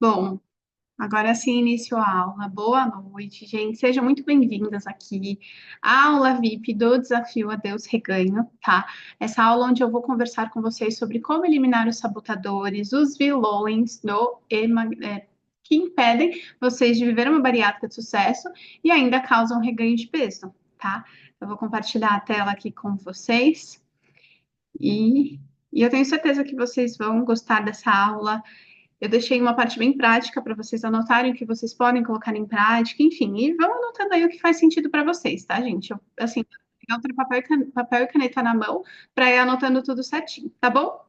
Bom, agora sim inicio a aula. Boa noite, gente. Sejam muito bem-vindas aqui à aula VIP do Desafio a Deus Reganho, tá? Essa aula onde eu vou conversar com vocês sobre como eliminar os sabotadores, os vilões que impedem vocês de viver uma bariátrica de sucesso e ainda causam reganho de peso, tá? Eu vou compartilhar a tela aqui com vocês e, e eu tenho certeza que vocês vão gostar dessa aula. Eu deixei uma parte bem prática para vocês anotarem o que vocês podem colocar em prática, enfim, e vão anotando aí o que faz sentido para vocês, tá, gente? Eu, assim, pegar outro papel e caneta na mão para ir anotando tudo certinho, tá bom?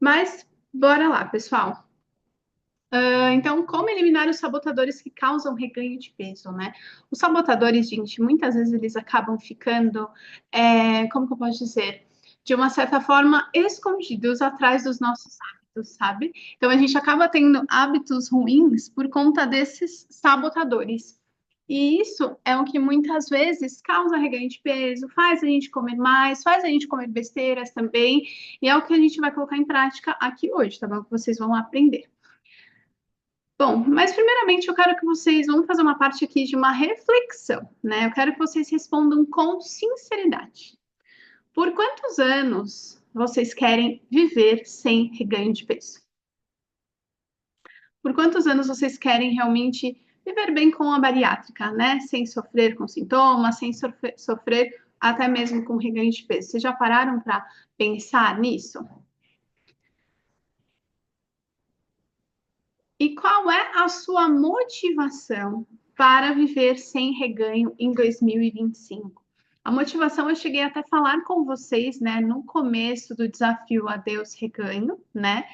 Mas bora lá, pessoal. Então, como eliminar os sabotadores que causam reganho de peso, né? Os sabotadores, gente, muitas vezes eles acabam ficando, como que eu posso dizer? De uma certa forma, escondidos atrás dos nossos hábitos, sabe? Então, a gente acaba tendo hábitos ruins por conta desses sabotadores. E isso é o que muitas vezes causa reganho de peso, faz a gente comer mais, faz a gente comer besteiras também, e é o que a gente vai colocar em prática aqui hoje, tá bom? Que vocês vão aprender. Bom, mas primeiramente eu quero que vocês vão fazer uma parte aqui de uma reflexão, né? Eu quero que vocês respondam com sinceridade. Por quantos anos vocês querem viver sem reganho de peso? Por quantos anos vocês querem realmente viver bem com a bariátrica, né? Sem sofrer com sintomas, sem sofrer até mesmo com reganho de peso. Vocês já pararam para pensar nisso? E qual é a sua motivação para viver sem reganho em 2025? A motivação eu cheguei até a falar com vocês, né, no começo do desafio a Deus Reganho, né?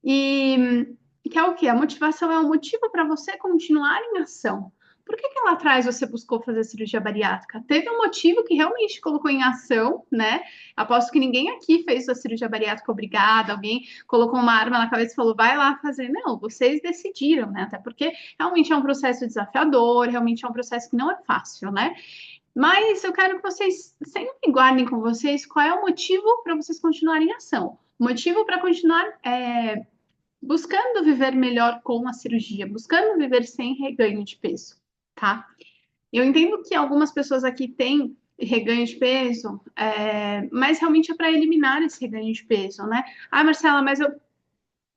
E que é o quê? A motivação é o motivo para você continuar em ação. Por que lá atrás você buscou fazer cirurgia bariátrica? Teve um motivo que realmente colocou em ação, né? Aposto que ninguém aqui fez a cirurgia bariátrica obrigada, alguém colocou uma arma na cabeça e falou, vai lá fazer. Não, vocês decidiram, né? Até porque realmente é um processo desafiador, realmente é um processo que não é fácil, né? Mas eu quero que vocês sempre guardem com vocês qual é o motivo para vocês continuarem em ação. O motivo para continuar buscando viver melhor com a cirurgia, buscando viver sem reganho de peso, tá? Eu entendo que algumas pessoas aqui têm reganho de peso, mas realmente é para eliminar esse reganho de peso, né? Ah, Marcela, mas eu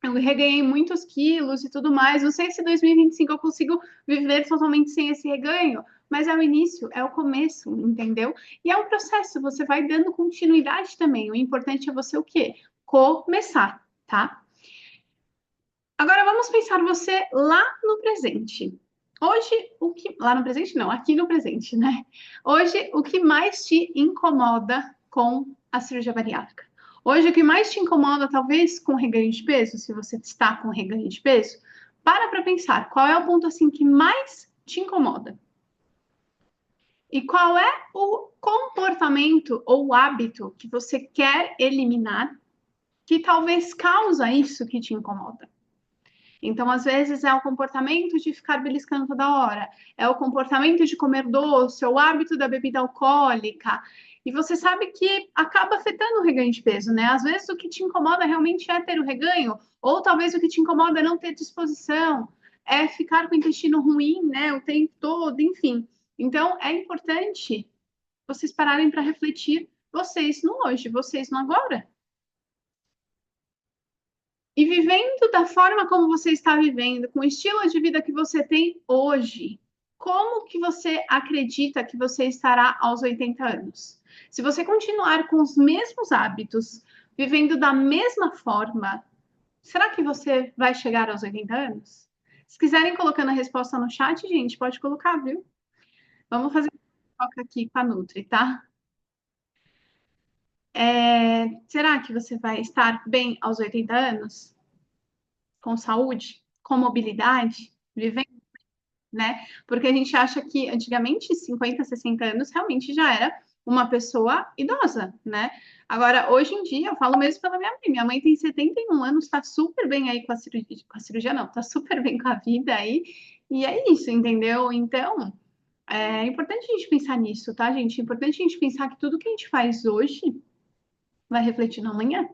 reganhei muitos quilos e tudo mais. Não sei se 2025 eu consigo viver totalmente sem esse reganho, mas é o início, é o começo, entendeu? E é um processo, você vai dando continuidade também. O importante é você o quê? Começar, tá? Agora vamos pensar você lá no presente. Hoje, o que. Lá no presente, não, aqui no presente, né? Hoje, o que mais te incomoda com a cirurgia bariátrica? Hoje, o que mais te incomoda, talvez, com reganho de peso, se você está com reganho de peso, para pensar qual é o ponto assim que mais te incomoda. E qual é o comportamento ou hábito que você quer eliminar que talvez causa isso que te incomoda. Então, às vezes, é o comportamento de ficar beliscando toda hora, é o comportamento de comer doce, é o hábito da bebida alcoólica. E você sabe que acaba afetando o reganho de peso, né? Às vezes, o que te incomoda realmente é ter o reganho, ou talvez o que te incomoda é não ter disposição, é ficar com o intestino ruim, né? O tempo todo, enfim. Então, é importante vocês pararem para refletir, vocês no hoje, vocês no agora. E vivendo da forma como você está vivendo, com o estilo de vida que você tem hoje, como que você acredita que você estará aos 80 anos? Se você continuar com os mesmos hábitos, vivendo da mesma forma, será que você vai chegar aos 80 anos? Se quiserem colocando a resposta no chat, gente, pode colocar, viu? Vamos fazer uma troca aqui com a Nutri, tá? Será que você vai estar bem aos 80 anos? Com saúde? Com mobilidade? Vivendo, né? Porque a gente acha que antigamente, 50, 60 anos, realmente já era uma pessoa idosa, né? Agora, hoje em dia, eu falo mesmo pela minha mãe. Minha mãe tem 71 anos, está super bem aí com a cirurgia não, está super bem com a vida aí. E é isso, entendeu? Então, é importante a gente pensar nisso, tá, gente? É importante a gente pensar que tudo que a gente faz hoje vai refletir no amanhã,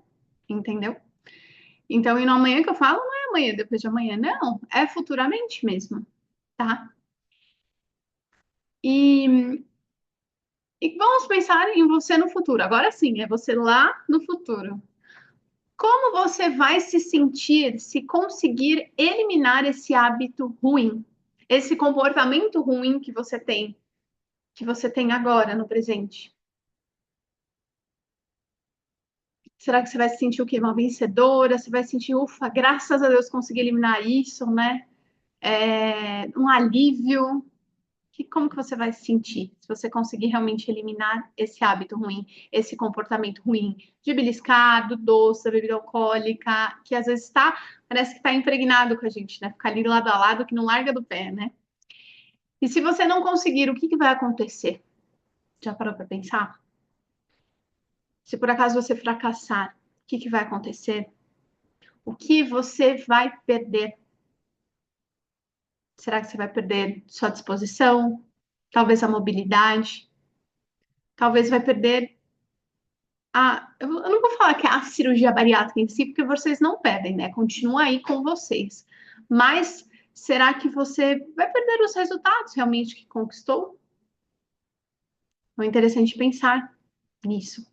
entendeu? Então, e no amanhã que eu falo, amanhã, depois de amanhã. Não, é futuramente mesmo, tá? E, e vamos pensar em você no futuro. Agora sim, é você lá no futuro. Como você vai se sentir se conseguir eliminar esse hábito ruim, esse comportamento ruim que você tem agora no presente? Será que você vai se sentir o quê? Uma vencedora? Você vai sentir, ufa, graças a Deus consegui eliminar isso, né? Um alívio. Como que você vai se sentir se você conseguir realmente eliminar esse hábito ruim, esse comportamento ruim de beliscar, do doce, da bebida alcoólica, que às vezes parece que está impregnado com a gente, né? Ficar ali lado a lado que não larga do pé, né? E se você não conseguir, o que que vai acontecer? Já parou para pensar? Se por acaso você fracassar, o que que vai acontecer? O que você vai perder? Será que você vai perder sua disposição? Talvez a mobilidade? Talvez vai perder eu não vou falar que é a cirurgia bariátrica em si, porque vocês não pedem, né? Continua aí com vocês. Mas será que você vai perder os resultados realmente que conquistou? É interessante pensar nisso.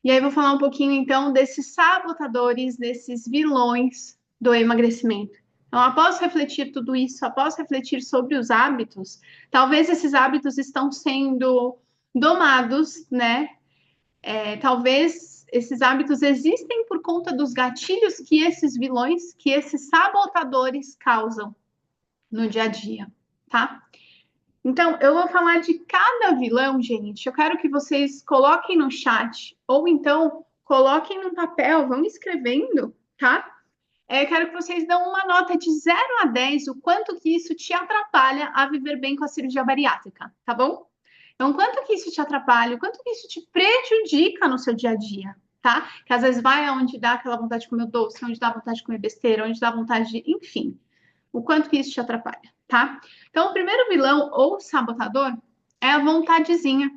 E aí, vou falar um pouquinho então desses sabotadores, desses vilões do emagrecimento. Então, após refletir tudo isso, após refletir sobre os hábitos, talvez esses hábitos estão sendo domados, né? Talvez esses hábitos existem por conta dos gatilhos que esses vilões, que esses sabotadores causam no dia a dia, tá? Então, eu vou falar de cada vilão, gente. Eu quero que vocês coloquem no chat, ou então coloquem no papel, vão escrevendo, tá? Eu quero que vocês dão uma nota de 0 a 10, o quanto que isso te atrapalha a viver bem com a cirurgia bariátrica, tá bom? Então, quanto que isso te atrapalha, o quanto que isso te prejudica no seu dia a dia, tá? Que às vezes vai aonde dá aquela vontade de comer doce, onde dá vontade de comer besteira, onde dá vontade de, enfim, o quanto que isso te atrapalha, tá? Então, o primeiro vilão ou sabotador é a vontadezinha.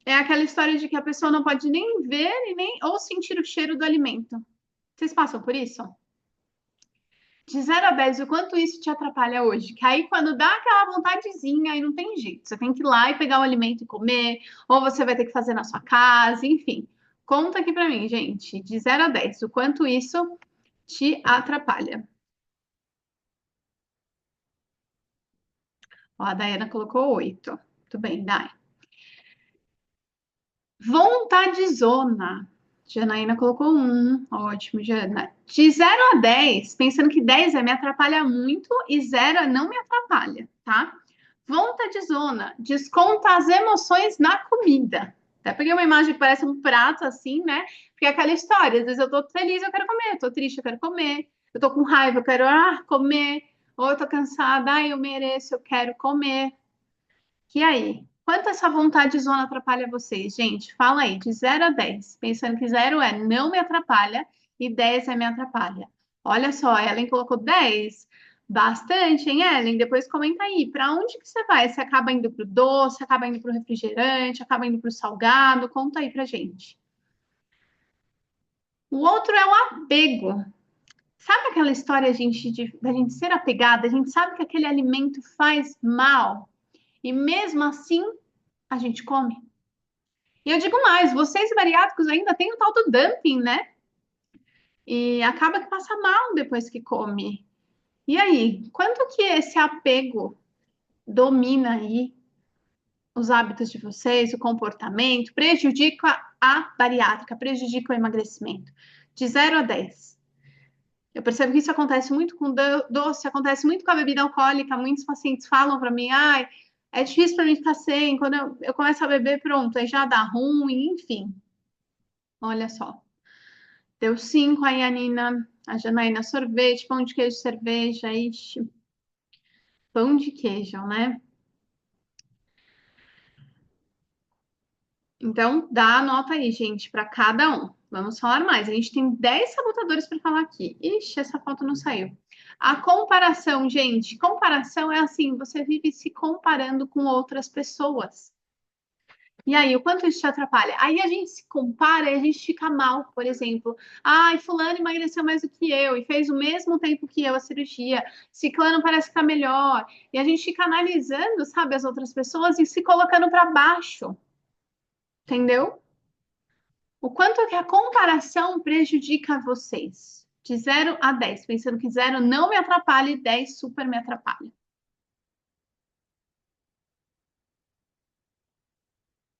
É aquela história de que a pessoa não pode nem ver e nem ou sentir o cheiro do alimento. Vocês passam por isso? De 0 a 10, o quanto isso te atrapalha hoje? Que aí, quando dá aquela vontadezinha, aí não tem jeito. Você tem que ir lá e pegar o alimento e comer, ou você vai ter que fazer na sua casa, enfim. Conta aqui pra mim, gente, de 0 a 10, o quanto isso te atrapalha. Ó, a Dayana colocou 8. Muito bem, Day. Vontadezona. Janaína colocou 1. Ótimo, Jana. De 0 a 10, pensando que 10 me atrapalha muito e 0 não me atrapalha, tá? Vontadezona. Desconta as emoções na comida. Até peguei uma imagem que parece um prato assim, né? Porque é aquela história. Às vezes eu tô feliz, eu quero comer. Eu tô triste, eu quero comer. Eu tô com raiva, eu quero comer. Ou eu tô cansada, eu mereço, eu quero comer. E aí? Quanto essa vontade zona atrapalha vocês, gente? Fala aí, de 0 a 10. Pensando que 0 é não me atrapalha e 10 é me atrapalha. Olha só, a Ellen colocou 10. Bastante, hein, Ellen? Depois comenta aí, para onde que você vai? Você acaba indo pro doce, acaba indo pro refrigerante, acaba indo pro salgado? Conta aí pra gente. O outro é o apego. Sabe aquela história, gente, da gente ser apegada? A gente sabe que aquele alimento faz mal e mesmo assim a gente come. E eu digo mais, vocês bariátricos ainda têm o tal do dumping, né? E acaba que passa mal depois que come. E aí, quanto que esse apego domina aí os hábitos de vocês, o comportamento, prejudica a bariátrica, prejudica o emagrecimento? De 0 a 10. Eu percebo que isso acontece muito com doce, acontece muito com a bebida alcoólica. Muitos pacientes falam para mim, ai, é difícil para mim ficar sem. Quando eu começo a beber, pronto, aí já dá ruim, enfim. Olha só. Deu 5 aí, a Nina. A Janaína, sorvete, pão de queijo, cerveja. Ixi, pão de queijo, né? Então, dá a nota aí, gente, para cada um. Vamos falar mais. A gente tem 10 sabotadores para falar aqui. Ixi, essa foto não saiu. A comparação, gente. Comparação é assim: você vive se comparando com outras pessoas. E aí, o quanto isso te atrapalha? Aí a gente se compara e a gente fica mal, por exemplo. Ai, fulano emagreceu mais do que eu e fez o mesmo tempo que eu a cirurgia. Ciclano parece que tá melhor. E a gente fica analisando, sabe, as outras pessoas e se colocando para baixo, entendeu? O quanto que a comparação prejudica vocês? De 0 a 10, pensando que 0 não me atrapalha e 10 super me atrapalha.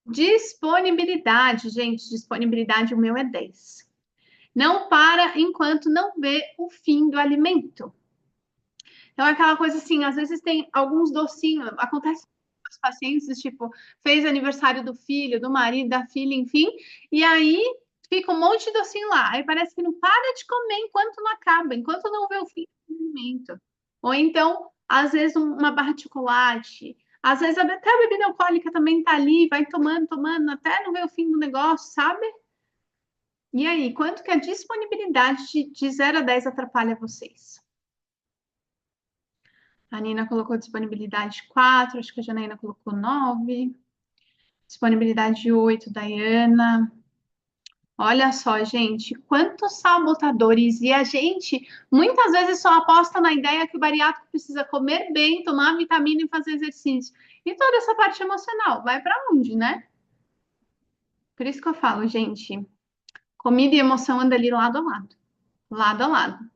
Disponibilidade, gente, disponibilidade, o meu é 10. Não para enquanto não vê o fim do alimento. Então, é aquela coisa assim, às vezes tem alguns docinhos, acontece com os pacientes, tipo, fez aniversário do filho, do marido, da filha, enfim, e aí fica um monte de docinho lá. Aí parece que não para de comer enquanto não acaba, enquanto não vê o fim do alimento. Ou então, às vezes, uma barra de chocolate. Às vezes até a bebida alcoólica também tá ali, vai tomando, tomando, até não ver o fim do negócio, sabe? E aí, quanto que a disponibilidade de 0 a 10 atrapalha vocês? A Nina colocou disponibilidade 4, acho que a Janaína colocou 9. Disponibilidade 8, Dayana. Olha só, gente, quantos sabotadores. E a gente muitas vezes só aposta na ideia que o bariátrico precisa comer bem, tomar vitamina e fazer exercício. E toda essa parte emocional, vai para onde, né? Por isso que eu falo, gente, comida e emoção andam ali lado a lado. Lado a lado.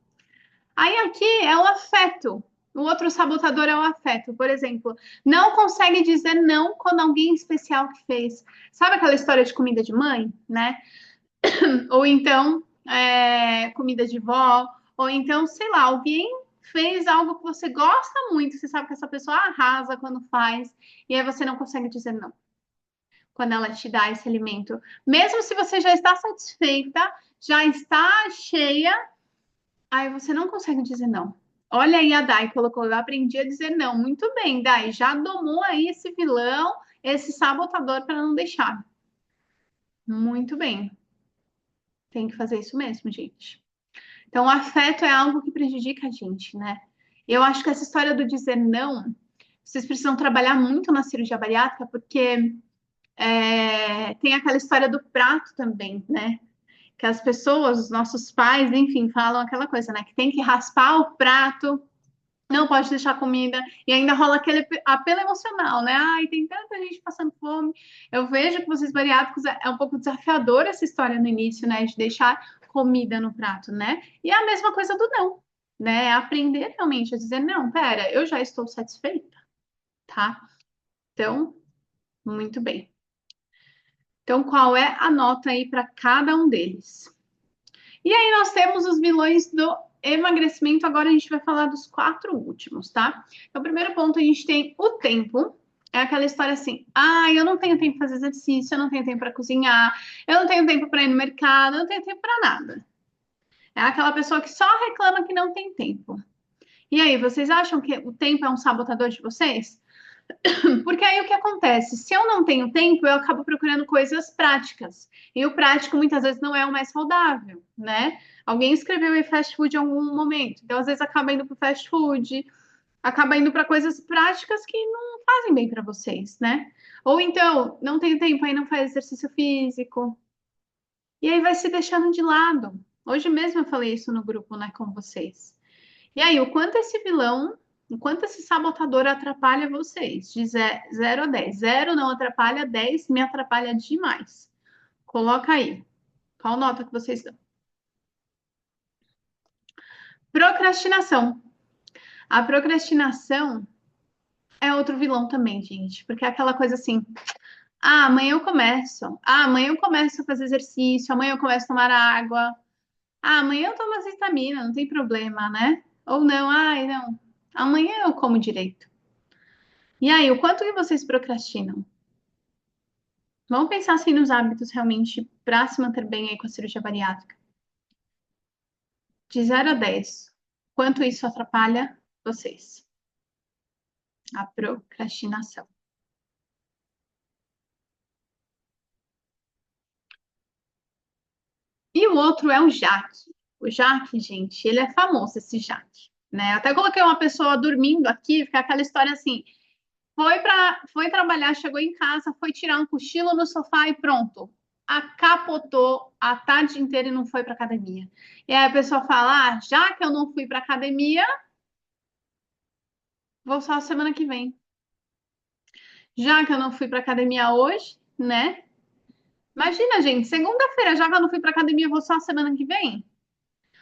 Aí aqui é o afeto. O outro sabotador é o afeto. Por exemplo, não consegue dizer não quando alguém especial que fez. Sabe aquela história de comida de mãe, né? Ou então comida de vó, ou então, sei lá, alguém fez algo que você gosta muito, você sabe que essa pessoa arrasa quando faz, e aí você não consegue dizer não quando ela te dá esse alimento. Mesmo se você já está satisfeita, já está cheia, aí você não consegue dizer não. Olha aí a Dai colocou, eu aprendi a dizer não. Muito bem, Dai, já domou aí esse vilão, esse sabotador para não deixar. Muito bem. Tem que fazer isso mesmo, gente. Então, o afeto é algo que prejudica a gente, né? Eu acho que essa história do dizer não, vocês precisam trabalhar muito na cirurgia bariátrica, porque tem aquela história do prato também, né? Que as pessoas, os nossos pais, enfim, falam aquela coisa, né? Que tem que raspar o prato, não pode deixar comida, e ainda rola aquele apelo emocional, né? Ai, tem tanta gente passando fome. Eu vejo que vocês bariátricos é um pouco desafiador essa história no início, né? De deixar comida no prato, né? E é a mesma coisa do não, né? É aprender realmente a dizer, não, pera, eu já estou satisfeita, tá? Então, muito bem. Então, qual é a nota aí para cada um deles? E aí nós temos os vilões do emagrecimento. Agora a gente vai falar dos 4 últimos, tá? Então, o primeiro ponto a gente tem o tempo. É aquela história assim: ah, eu não tenho tempo para fazer exercício, eu não tenho tempo para cozinhar, eu não tenho tempo para ir no mercado, eu não tenho tempo para nada. É aquela pessoa que só reclama que não tem tempo. E aí, vocês acham que o tempo é um sabotador de vocês? Porque aí o que acontece? Se eu não tenho tempo, eu acabo procurando coisas práticas. E o prático muitas vezes não é o mais saudável, né? Alguém escreveu em fast food em algum momento. Então, às vezes, acaba indo para o fast food, acaba indo para coisas práticas que não fazem bem para vocês, né? Ou então, não tem tempo, aí não faz exercício físico. E aí vai se deixando de lado. Hoje mesmo eu falei isso no grupo, né, com vocês. E aí, o quanto esse vilão, o quanto esse sabotador atrapalha vocês? De 0 a 10. 0 não atrapalha, 10 me atrapalha demais. Coloca aí. Qual nota que vocês dão? Procrastinação. A procrastinação é outro vilão também, gente. Porque é aquela coisa assim: ah, amanhã eu começo. Ah, amanhã eu começo a fazer exercício. Amanhã eu começo a tomar água. Ah, amanhã eu tomo as vitaminas, não tem problema, né? Ou não, ai, não. Amanhã eu como direito. E aí, o quanto que vocês procrastinam? Vamos pensar assim nos hábitos realmente para se manter bem aí com a cirurgia bariátrica. De 0 a 10, quanto isso atrapalha vocês? A procrastinação. E o outro é o Jaque. O Jaque, gente, ele é famoso, esse Jaque, né? Eu até coloquei uma pessoa dormindo aqui, fica aquela história assim. foi trabalhar, chegou em casa, foi tirar um cochilo no sofá e pronto. Acapotou a tarde inteira e não foi para academia. E aí a pessoa fala: ah, já que eu não fui para academia, vou só semana que vem. Já que eu não fui para academia hoje, né? Imagina, gente, segunda-feira, já que eu não fui para academia, vou só semana que vem.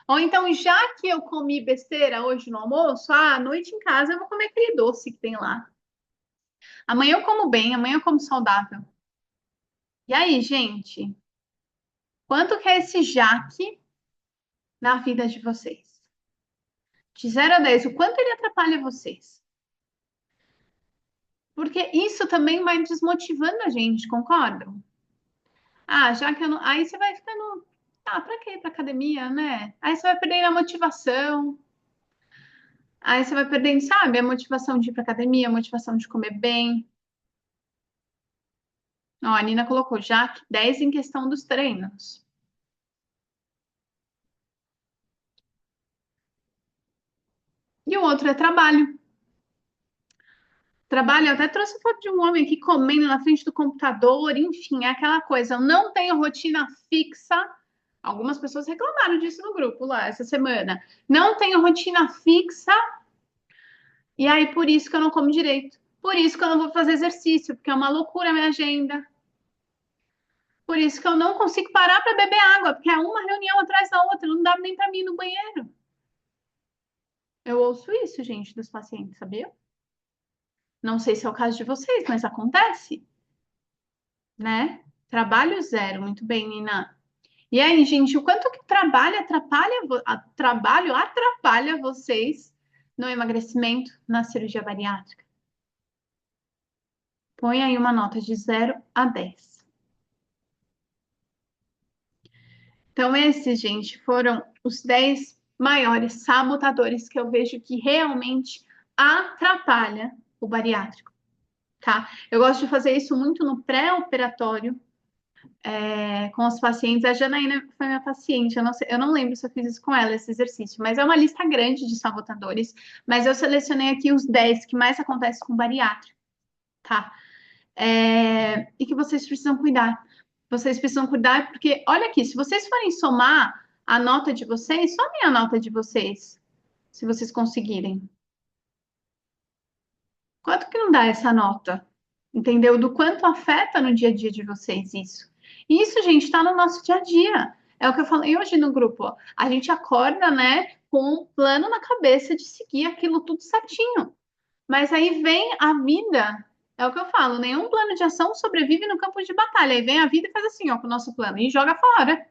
Ou então, já que eu comi besteira hoje no almoço, à noite em casa eu vou comer aquele doce que tem lá. Amanhã eu como bem, amanhã eu como saudável. E aí, gente, quanto que é esse jaque na vida de vocês? De 0 a 10, o quanto ele atrapalha vocês? Porque isso também vai desmotivando a gente, concordam? Ah, já que eu não. Aí você vai ficando. Ah, pra quê ir pra academia, né? Aí você vai perdendo a motivação. Aí você vai perdendo, sabe, a motivação de ir pra academia, a motivação de comer bem. Ó, a Nina colocou já que 10 em questão dos treinos. E o outro é trabalho. Trabalho, eu até trouxe foto de um homem aqui comendo na frente do computador, enfim, é aquela coisa. Eu não tenho rotina fixa. Algumas pessoas reclamaram disso no grupo lá essa semana. Não tenho rotina fixa, e aí por isso que eu não como direito. Por isso que eu não vou fazer exercício, porque é uma loucura a minha agenda. Por isso que eu não consigo parar para beber água, porque é uma reunião atrás da outra, não dá nem para mim ir no banheiro. Eu ouço isso, gente, dos pacientes, sabia? Não sei se é o caso de vocês, mas acontece, né? Trabalho zero, muito bem, Nina. E aí, gente, o quanto que trabalho atrapalha vocês no emagrecimento, na cirurgia bariátrica? Põe aí uma nota de 0 a 10. Então, esses, gente, foram os 10 maiores sabotadores que eu vejo que realmente atrapalha o bariátrico, tá? Eu gosto de fazer isso muito no pré-operatório, com os pacientes. A Janaína foi minha paciente, eu não lembro se eu fiz isso com ela, esse exercício, mas é uma lista grande de sabotadores, mas eu selecionei aqui os 10 que mais acontecem com bariátrico, tá? E que vocês precisam cuidar. Vocês precisam cuidar porque, olha aqui, se vocês forem somar a nota de vocês, somem a nota de vocês, se vocês conseguirem. Quanto que não dá essa nota? Entendeu? Do quanto afeta no dia a dia de vocês isso. E isso, gente, está no nosso dia a dia. É o que eu falei hoje no grupo. Ó. A gente acorda, né, com um plano na cabeça de seguir aquilo tudo certinho. Mas aí vem a vida. É o que eu falo, nenhum plano de ação sobrevive no campo de batalha. Aí vem a vida e faz assim, ó, com o nosso plano e joga fora.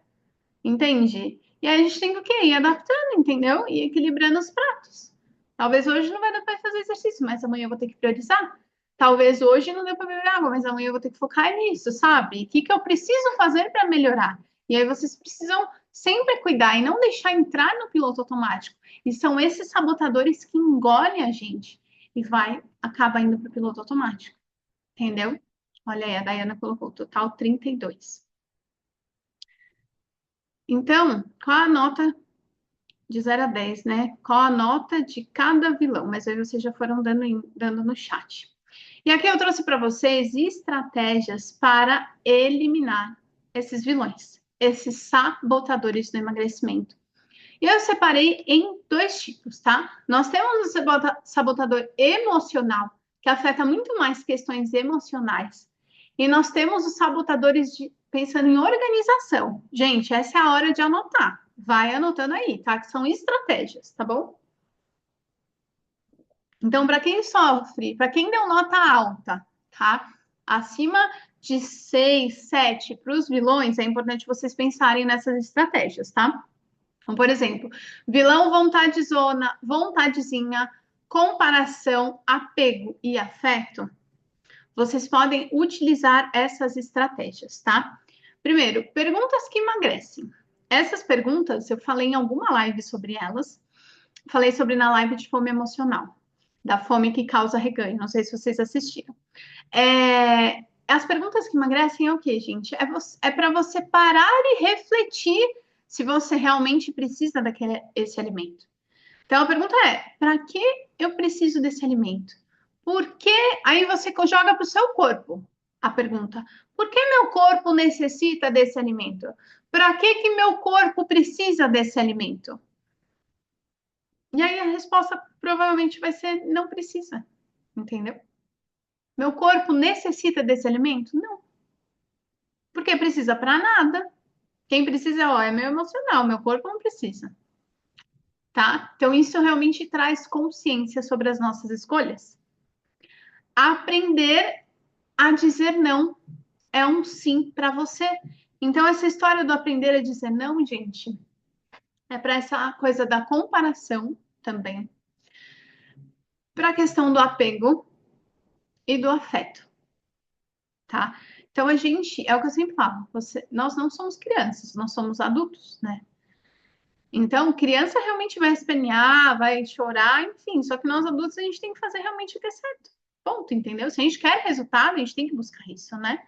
Entende? E aí a gente tem que o quê? Ir adaptando, entendeu? E equilibrando os pratos. Talvez hoje não vai dar para fazer exercício, mas amanhã eu vou ter que priorizar. Talvez hoje não dê para beber água, mas amanhã eu vou ter que focar nisso, sabe? O que que eu preciso fazer para melhorar? E aí vocês precisam sempre cuidar e não deixar entrar no piloto automático. E são esses sabotadores que engolem a gente e acaba indo para o piloto automático. Entendeu? Olha aí, a Dayana colocou total 32. Então, qual a nota de 0 a 10, né? Qual a nota de cada vilão? Mas aí vocês já foram dando no chat. E aqui eu trouxe para vocês estratégias para eliminar esses vilões, esses sabotadores do emagrecimento. E eu separei em dois tipos, tá? Nós temos o sabotador emocional, que afeta muito mais questões emocionais. E nós temos os sabotadores pensando em organização. Gente, essa é a hora de anotar. Vai anotando aí, tá? Que são estratégias, tá bom? Então, para quem sofre, para quem deu nota alta, tá? Acima de 6, 7 para os vilões, é importante vocês pensarem nessas estratégias, tá? Então, por exemplo, vilão, vontade, zona, vontadezinha, comparação, apego e afeto. Vocês podem utilizar essas estratégias, tá? Primeiro, perguntas que emagrecem. Essas perguntas, eu falei em alguma live sobre elas. Falei sobre na live de fome emocional, da fome que causa reganho. Não sei se vocês assistiram. As perguntas que emagrecem é o quê, gente? É para você parar e refletir se você realmente precisa esse alimento. Então a pergunta é: para que eu preciso desse alimento? Por que? Aí você joga para o seu corpo a pergunta: por que meu corpo necessita desse alimento? Para que meu corpo precisa desse alimento? E aí a resposta provavelmente vai ser: não precisa, entendeu? Meu corpo necessita desse alimento? Não. Porque precisa para nada. Quem precisa, ó, é meu emocional, meu corpo não precisa, tá? Então isso realmente traz consciência sobre as nossas escolhas. Aprender a dizer não é um sim para você. Então, essa história do aprender a dizer não, gente, é para essa coisa da comparação também, para a questão do apego e do afeto, tá? Então, a gente, é o que eu sempre falo, nós não somos crianças, nós somos adultos, né? Então, criança realmente vai espernear, vai chorar, enfim, só que nós adultos a gente tem que fazer realmente o que é certo. Ponto, entendeu? Se a gente quer resultado, a gente tem que buscar isso, né?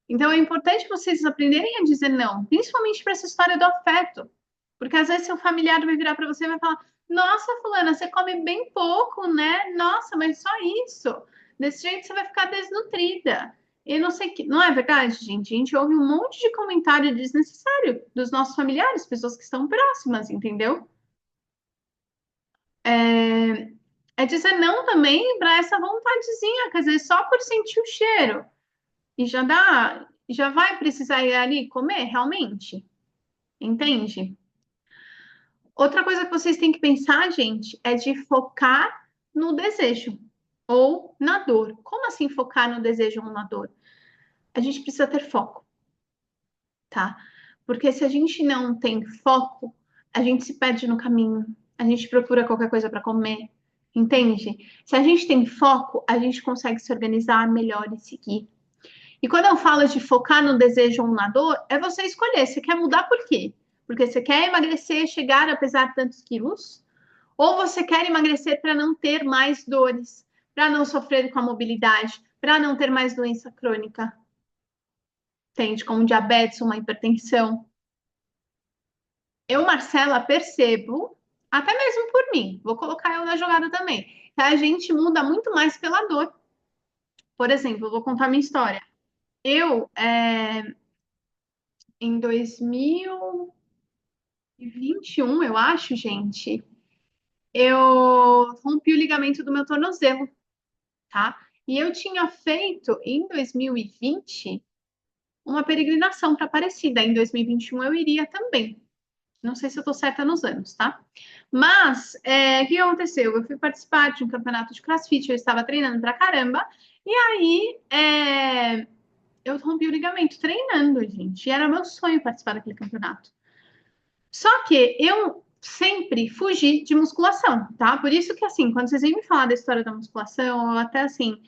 Então é importante vocês aprenderem a dizer não, principalmente para essa história do afeto. Porque às vezes seu familiar vai virar para você e vai falar: Nossa, fulana, você come bem pouco, né? Nossa, mas só isso. Desse jeito você vai ficar desnutrida. E não sei que. Não é verdade, gente? A gente ouve um monte de comentário desnecessário dos nossos familiares, pessoas que estão próximas, entendeu? É dizer não também para essa vontadezinha, quer dizer, só por sentir o cheiro. E já vai precisar ir ali comer realmente, entende? Outra coisa que vocês têm que pensar, gente, é de focar no desejo ou na dor. Como assim focar no desejo ou na dor? A gente precisa ter foco, tá? Porque se a gente não tem foco, a gente se perde no caminho, a gente procura qualquer coisa para comer, entende? Se a gente tem foco, a gente consegue se organizar melhor e seguir. E quando eu falo de focar no desejo ou na dor, é você escolher. Você quer mudar por quê? Porque você quer emagrecer, chegar a pesar tantos quilos? Ou você quer emagrecer para não ter mais dores, para não sofrer com a mobilidade, para não ter mais doença crônica? Entende? Como diabetes, uma hipertensão. Eu, Marcela, percebo, até mesmo por mim, vou colocar eu na jogada também, que a gente muda muito mais pela dor. Por exemplo, eu vou contar minha história. Eu, em 2021, eu acho, gente, eu rompi o ligamento do meu tornozelo, tá? E eu tinha feito em 2020 uma peregrinação para Aparecida. Em 2021 eu iria também. Não sei se eu tô certa nos anos, tá? Mas, o que aconteceu? Eu fui participar de um campeonato de CrossFit, eu estava treinando pra caramba, e aí eu rompi o ligamento treinando, gente. E era meu sonho participar daquele campeonato. Só que eu sempre fugi de musculação, tá? Por isso que, assim, quando vocês vêm me falar da história da musculação, eu até, assim,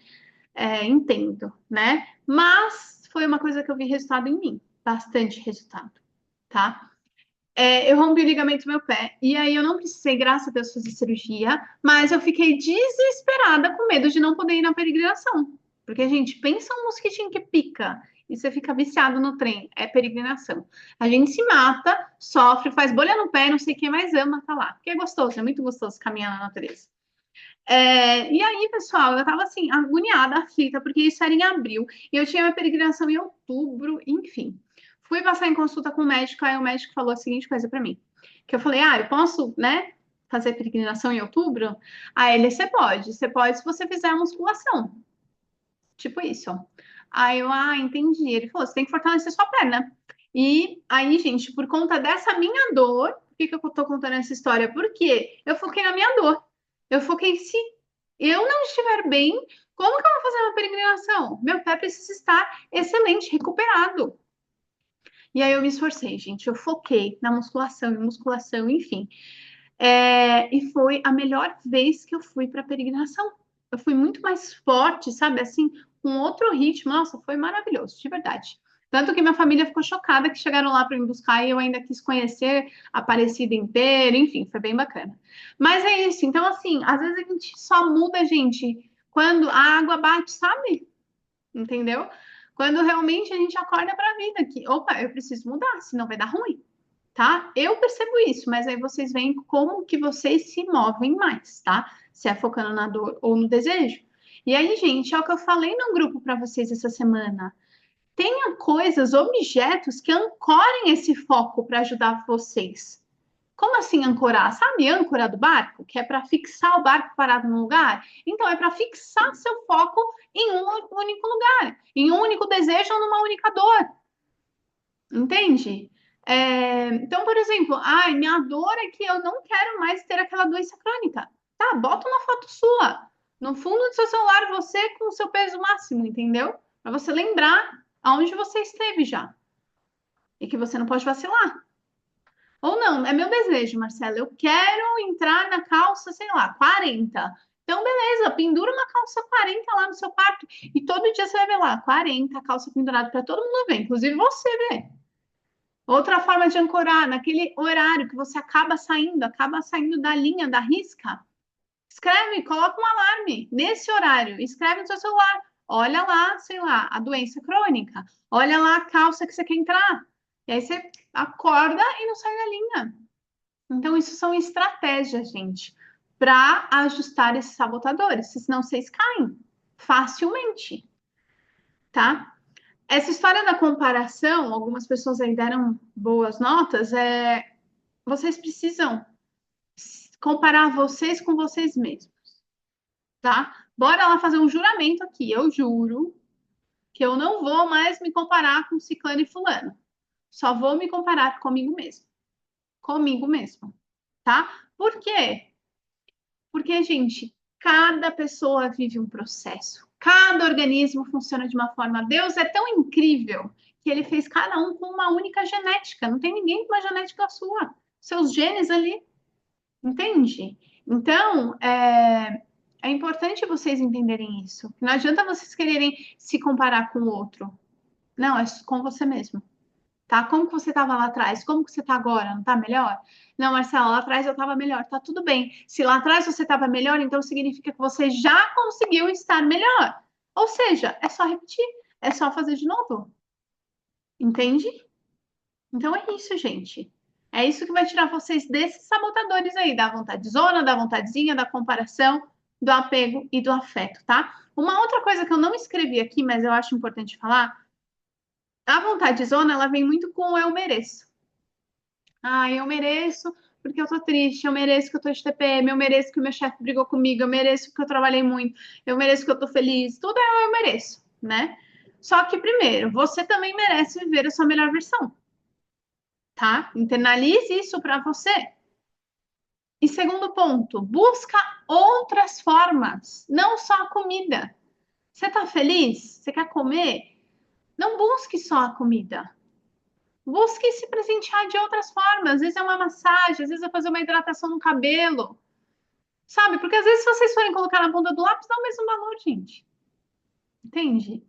entendo, né? Mas foi uma coisa que eu vi resultado em mim, bastante resultado, tá? Eu rompi o ligamento do meu pé, e aí eu não precisei, graças a Deus, fazer cirurgia, mas eu fiquei desesperada com medo de não poder ir na peregrinação. Porque, gente, pensa um mosquitinho que pica e você fica viciado no trem, é peregrinação. A gente se mata, sofre, faz bolha no pé, não sei quem mais ama, tá lá. Porque é gostoso, é muito gostoso caminhar na natureza. E aí, pessoal, eu tava assim, agoniada, aflita, porque isso era em abril, e eu tinha minha peregrinação em outubro, enfim. Fui passar em consulta com o médico, aí o médico falou a seguinte coisa para mim, que eu falei, eu posso, né, fazer peregrinação em outubro? Aí ele, você pode se você fizer musculação, tipo isso. Aí eu, entendi. Ele falou, você tem que fortalecer sua perna. E aí, gente, por conta dessa minha dor, por que que eu tô contando essa história? Porque eu foquei na minha dor. Eu foquei, se eu não estiver bem, como que eu vou fazer uma peregrinação? Meu pé precisa estar excelente, recuperado. E aí eu me esforcei, gente. Eu foquei na musculação, enfim. E foi a melhor vez que eu fui para peregrinação. Eu fui muito mais forte, sabe? Assim, com outro ritmo. Nossa, foi maravilhoso, de verdade. Tanto que minha família ficou chocada que chegaram lá para me buscar e eu ainda quis conhecer a Aparecida inteira, enfim, foi bem bacana. Mas é isso, então assim, às vezes a gente só muda, gente, quando a água bate, sabe? Entendeu? Quando realmente a gente acorda para a vida que, opa, eu preciso mudar, senão vai dar ruim, tá? Eu percebo isso, mas aí vocês veem como que vocês se movem mais, tá? Se é focando na dor ou no desejo. E aí, gente, é o que eu falei no grupo para vocês essa semana. Tenha coisas, objetos que ancorem esse foco para ajudar vocês. Como assim ancorar? Sabe âncora do barco, que é para fixar o barco parado no lugar? Então, é para fixar seu foco em um único lugar, em um único desejo ou numa única dor. Entende? Então, por exemplo, ai, minha dor é que eu não quero mais ter aquela doença crônica. Tá, bota uma foto sua no fundo do seu celular, você com o seu peso máximo, entendeu? Para você lembrar aonde você esteve já e que você não pode vacilar. Ou não, é meu desejo, Marcela. Eu quero entrar na calça, sei lá, 40. Então, beleza, pendura uma calça 40 lá no seu quarto. E todo dia você vai ver lá, 40, calça pendurada para todo mundo ver, inclusive você ver. Outra forma de ancorar, naquele horário que você acaba saindo da linha, da risca, escreve, coloca um alarme nesse horário, escreve no seu celular. Olha lá, sei lá, a doença crônica. Olha lá a calça que você quer entrar. E aí você acorda e não sai da linha. Então, isso são estratégias, gente, para ajustar esses sabotadores, senão vocês caem facilmente, tá? Essa história da comparação, algumas pessoas aí deram boas notas, vocês precisam comparar vocês com vocês mesmos, tá? Bora lá fazer um juramento aqui. Eu juro que eu não vou mais me comparar com ciclano e fulano. Só vou me comparar comigo mesmo. Comigo mesmo, tá? Por quê? Porque, gente, cada pessoa vive um processo. Cada organismo funciona de uma forma. Deus é tão incrível que ele fez cada um com uma única genética. Não tem ninguém com uma genética sua. Seus genes ali, entende? Então, é importante vocês entenderem isso. Não adianta vocês quererem se comparar com o outro. Não, é com você mesmo, tá? Como que você estava lá atrás? Como que você está agora? Não está melhor? Não, Marcela, lá atrás eu estava melhor. Tá tudo bem. Se lá atrás você estava melhor, então significa que você já conseguiu estar melhor. Ou seja, é só repetir, é só fazer de novo. Entende? Então é isso, gente. É isso que vai tirar vocês desses sabotadores aí, da vontade zona, da vontadezinha, da comparação, do apego e do afeto, tá? Uma outra coisa que eu não escrevi aqui, mas eu acho importante falar, a vontade zona, ela vem muito com o eu mereço. Ah, eu mereço porque eu tô triste, eu mereço que eu tô de TPM, eu mereço que o meu chefe brigou comigo, eu mereço que eu trabalhei muito, eu mereço que eu tô feliz, tudo é eu mereço, né? Só que primeiro, você também merece viver a sua melhor versão, tá? Internalize isso para você. E segundo ponto, busca outras formas, não só a comida. Você tá feliz? Você quer comer? Não busque só a comida. Busque se presentear de outras formas. Às vezes é uma massagem, às vezes é fazer uma hidratação no cabelo. Sabe? Porque às vezes, se vocês forem colocar na ponta do lápis, dá o mesmo valor, gente. Entende?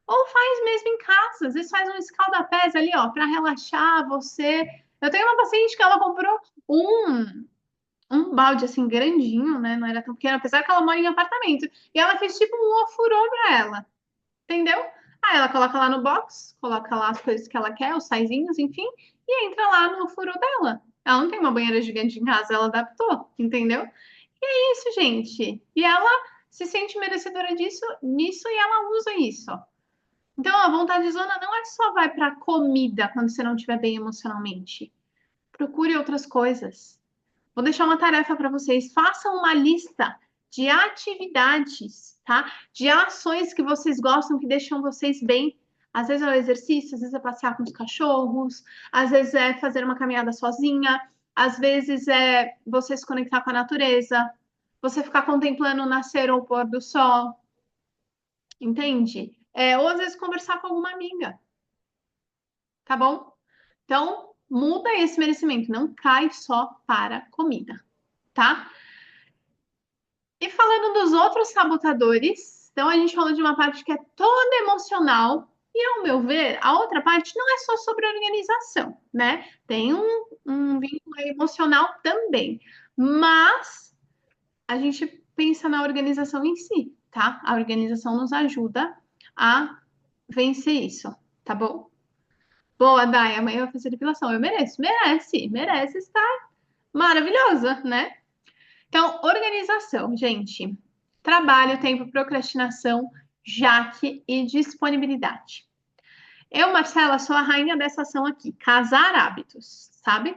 Ou faz mesmo em casa. Às vezes faz um escalda-pés ali, ó, para relaxar você. Eu tenho uma paciente que ela comprou um balde assim grandinho, né? Não era tão pequeno, apesar que ela mora em apartamento. E ela fez tipo um ofurô pra ela, entendeu? Aí ela coloca lá no box, coloca lá as coisas que ela quer, os saizinhos, enfim, e entra lá no ofurô dela. Ela não tem uma banheira gigante em casa, ela adaptou, entendeu? E é isso, gente. E ela se sente merecedora disso, nisso, e ela usa isso. Então, a vontade zona não é só vai para comida quando você não estiver bem emocionalmente. Procure outras coisas. Vou deixar uma tarefa para vocês. Façam uma lista de atividades, tá? De ações que vocês gostam, que deixam vocês bem. Às vezes é o exercício, às vezes é passear com os cachorros, às vezes é fazer uma caminhada sozinha, às vezes é você se conectar com a natureza, você ficar contemplando o nascer ou o pôr do sol, entende? Ou às vezes conversar com alguma amiga, tá bom? Então, muda esse merecimento, não cai só para comida, tá? E falando dos outros sabotadores, então a gente falou de uma parte que é toda emocional, e ao meu ver, a outra parte não é só sobre organização, né? Tem um vínculo emocional também, mas a gente pensa na organização em si, tá? A organização nos ajuda a vencer isso, tá bom? Boa, Dai, amanhã eu vou fazer depilação. Eu mereço, merece estar maravilhosa, né? Então, organização, gente. trabalho, tempo, procrastinação, Jaque e disponibilidade. Eu, Marcela, sou a rainha dessa ação aqui, casar hábitos, sabe?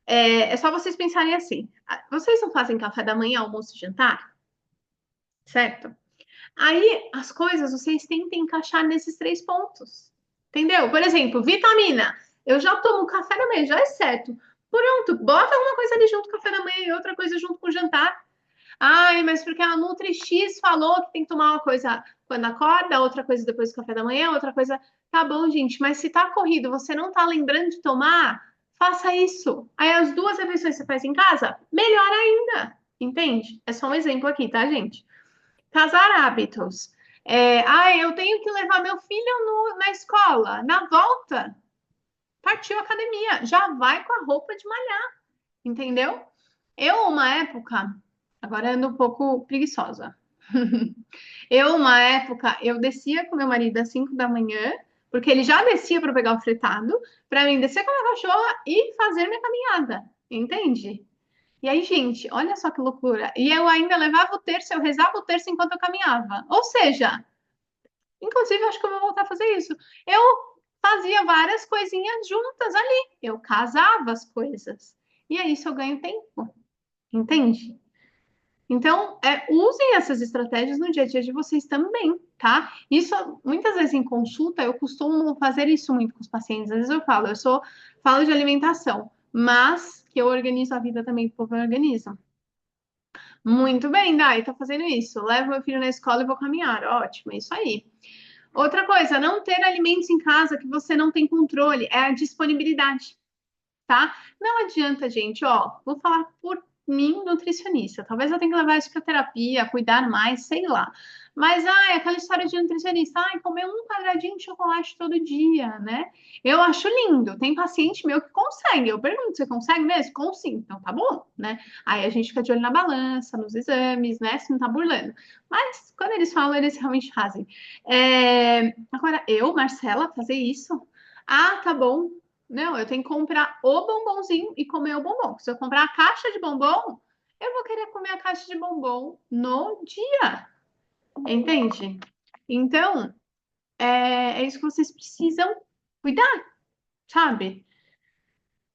É só vocês pensarem assim. Vocês não fazem café da manhã, almoço e jantar? Certo? Aí, as coisas vocês tentem encaixar nesses 3 pontos. Entendeu? Por exemplo, vitamina. Eu já tomo café da manhã, já é certo. Pronto, bota alguma coisa ali junto com o café da manhã e outra coisa junto com o jantar. Ai, mas porque a Nutri-X falou que tem que tomar uma coisa quando acorda, outra coisa depois do café da manhã, outra coisa. Tá bom, gente, mas se tá corrido, você não tá lembrando de tomar, faça isso. Aí as 2 refeições você faz em casa, melhor ainda. Entende? É só um exemplo aqui, tá, gente? Casar hábitos. Eu tenho que levar meu filho na escola. Na volta, partiu a academia. Já vai com a roupa de malhar, entendeu? Eu, uma época, agora ando um pouco preguiçosa. Eu, uma época, eu descia com meu marido às 5 da manhã, porque ele já descia para pegar o fretado, para mim descer com a minha cachorra e fazer minha caminhada, entende? E aí, gente, olha só que loucura. E eu ainda levava o terço, eu rezava o terço enquanto eu caminhava. Ou seja, inclusive, eu acho que eu vou voltar a fazer isso. Eu fazia várias coisinhas juntas ali. Eu casava as coisas. E é isso eu ganho tempo. Entende? Então, usem essas estratégias no dia a dia de vocês também, tá? Isso, muitas vezes em consulta, eu costumo fazer isso muito com os pacientes. Às vezes falo de alimentação, mas que eu organizo a vida também, que o povo organiza. Muito bem, Dai, tá fazendo isso. Levo meu filho na escola e vou caminhar. Ótimo, é isso aí. Outra coisa, não ter alimentos em casa que você não tem controle, é a disponibilidade, tá? Não adianta, gente, ó, vou falar por mim, nutricionista. Talvez eu tenha que levar isso para terapia, cuidar mais, sei lá. Mas, aquela história de nutricionista, comer um quadradinho de chocolate todo dia, né? Eu acho lindo. Tem paciente meu que consegue. Eu pergunto, você consegue mesmo? Consigo. Então, tá bom, né? Aí a gente fica de olho na balança, nos exames, né? Se não tá burlando. Mas, quando eles falam, eles realmente fazem. Agora, eu, Marcela, fazer isso? Ah, tá bom. Não, eu tenho que comprar o bombonzinho e comer o bombom. Se eu comprar a caixa de bombom, eu vou querer comer a caixa de bombom no dia. Entende? Então, é isso que vocês precisam cuidar, sabe?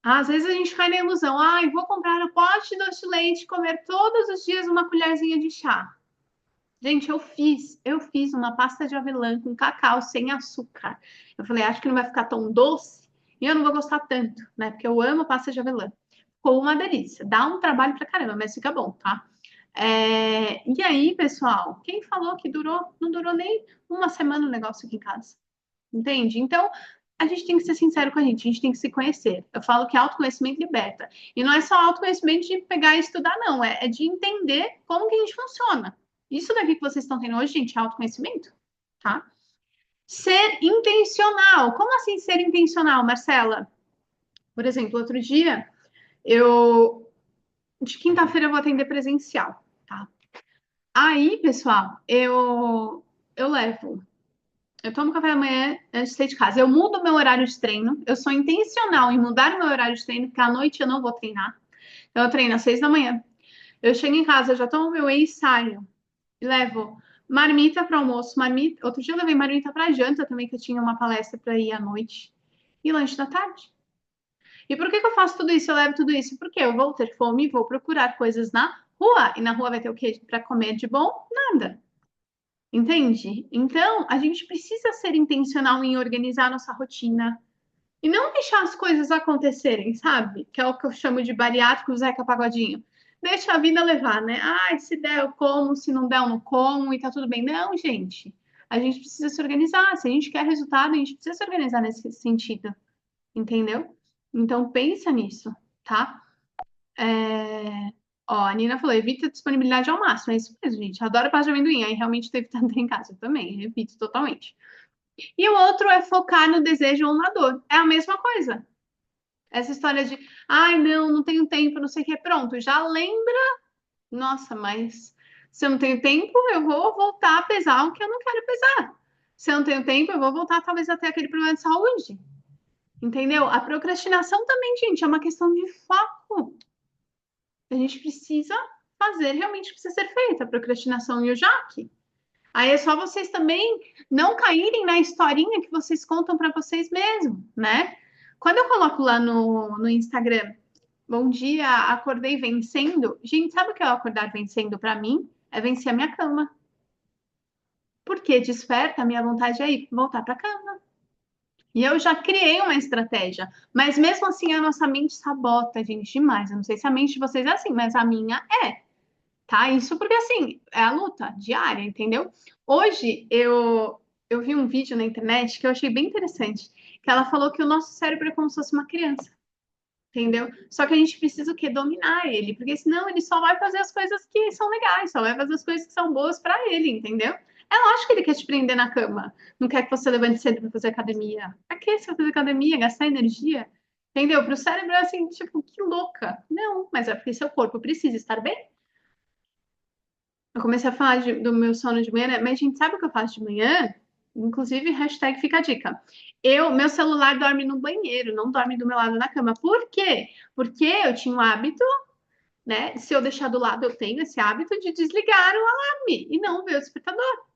Às vezes a gente cai na ilusão. Vou comprar um pote de doce de leite e comer todos os dias uma colherzinha de chá. Gente, eu fiz uma pasta de avelã com cacau sem açúcar. Eu falei, acho que não vai ficar tão doce e eu não vou gostar tanto, né? Porque eu amo pasta de avelã. Ficou uma delícia. Dá um trabalho pra caramba, mas fica bom, tá? E aí, pessoal, quem falou que não durou nem uma semana o negócio aqui em casa? Entende? Então, a gente tem que ser sincero com a gente tem que se conhecer. Eu falo que autoconhecimento liberta. E não é só autoconhecimento de pegar e estudar, não. É de entender como que a gente funciona. Isso daqui que vocês estão tendo hoje, gente, é autoconhecimento, tá? Ser intencional. Como assim ser intencional, Marcela? Por exemplo, outro dia, de quinta-feira eu vou atender presencial, tá? Aí, pessoal, eu levo. Eu tomo café da manhã antes de sair de casa. Eu mudo meu horário de treino. Eu sou intencional em mudar o meu horário de treino, porque à noite eu não vou treinar. Então, eu treino às 6 da manhã. Eu chego em casa, eu já tomo meu whey e saio. E levo marmita para almoço, marmita. Outro dia eu levei marmita para janta também, que eu tinha uma palestra para ir à noite. E lanche da tarde. E por que que eu faço tudo isso? Eu levo tudo isso? Porque eu vou ter fome e vou procurar coisas na rua. E na rua vai ter o quê para comer de bom? Nada. Entende? Então, a gente precisa ser intencional em organizar nossa rotina e não deixar as coisas acontecerem, sabe? Que é o que eu chamo de bariátrico Zeca Pagodinho. Deixa a vida levar, né? Se der eu como, se não der eu não como e tá tudo bem. Não, gente. A gente precisa se organizar. Se a gente quer resultado, a gente precisa se organizar nesse sentido. Entendeu? Então, pensa nisso, tá? Ó, a Nina falou, evita a disponibilidade ao máximo. É isso mesmo, gente. Adoro pasta de amendoim. Aí realmente tô evitando ter em casa. Eu também, evito totalmente. E o outro é focar no desejo ou na dor. É a mesma coisa. Essa história de, não tenho tempo, não sei o que. Pronto, já lembra. Nossa, mas se eu não tenho tempo, eu vou voltar a pesar o que eu não quero pesar. Se eu não tenho tempo, eu vou voltar talvez até aquele problema de saúde. Entendeu? A procrastinação também, gente, é uma questão de foco. A gente precisa fazer realmente o que precisa ser feito, a procrastinação e o jaque. Aí é só vocês também não caírem na historinha que vocês contam para vocês mesmos, né? Quando eu coloco lá no Instagram, bom dia, acordei vencendo. Gente, sabe o que é o acordar vencendo para mim? É vencer a minha cama. Porque desperta a minha vontade aí voltar para cama. E eu já criei uma estratégia, mas mesmo assim a nossa mente sabota a gente demais. Eu não sei se a mente de vocês é assim, mas a minha é, tá? Isso porque assim, é a luta diária, entendeu? Hoje eu vi um vídeo na internet que eu achei bem interessante, que ela falou que o nosso cérebro é como se fosse uma criança. Entendeu? Só que a gente precisa o quê? Dominar ele, porque senão ele só vai fazer as coisas que são legais, só vai fazer as coisas que são boas para ele, entendeu? É lógico que ele quer te prender na cama, não quer que você levante cedo para fazer academia. Pra que você vai fazer academia, gastar energia? Entendeu? Para o cérebro é assim, tipo, que louca. Não, mas é porque seu corpo precisa estar bem. Eu comecei a falar do meu sono de manhã, né? Mas, gente, sabe o que eu faço de manhã? Inclusive, hashtag fica a dica. Meu celular dorme no banheiro, não dorme do meu lado na cama. Por quê? Porque eu tinha o hábito, né? Se eu deixar do lado, eu tenho esse hábito de desligar o alarme e não ver o despertador,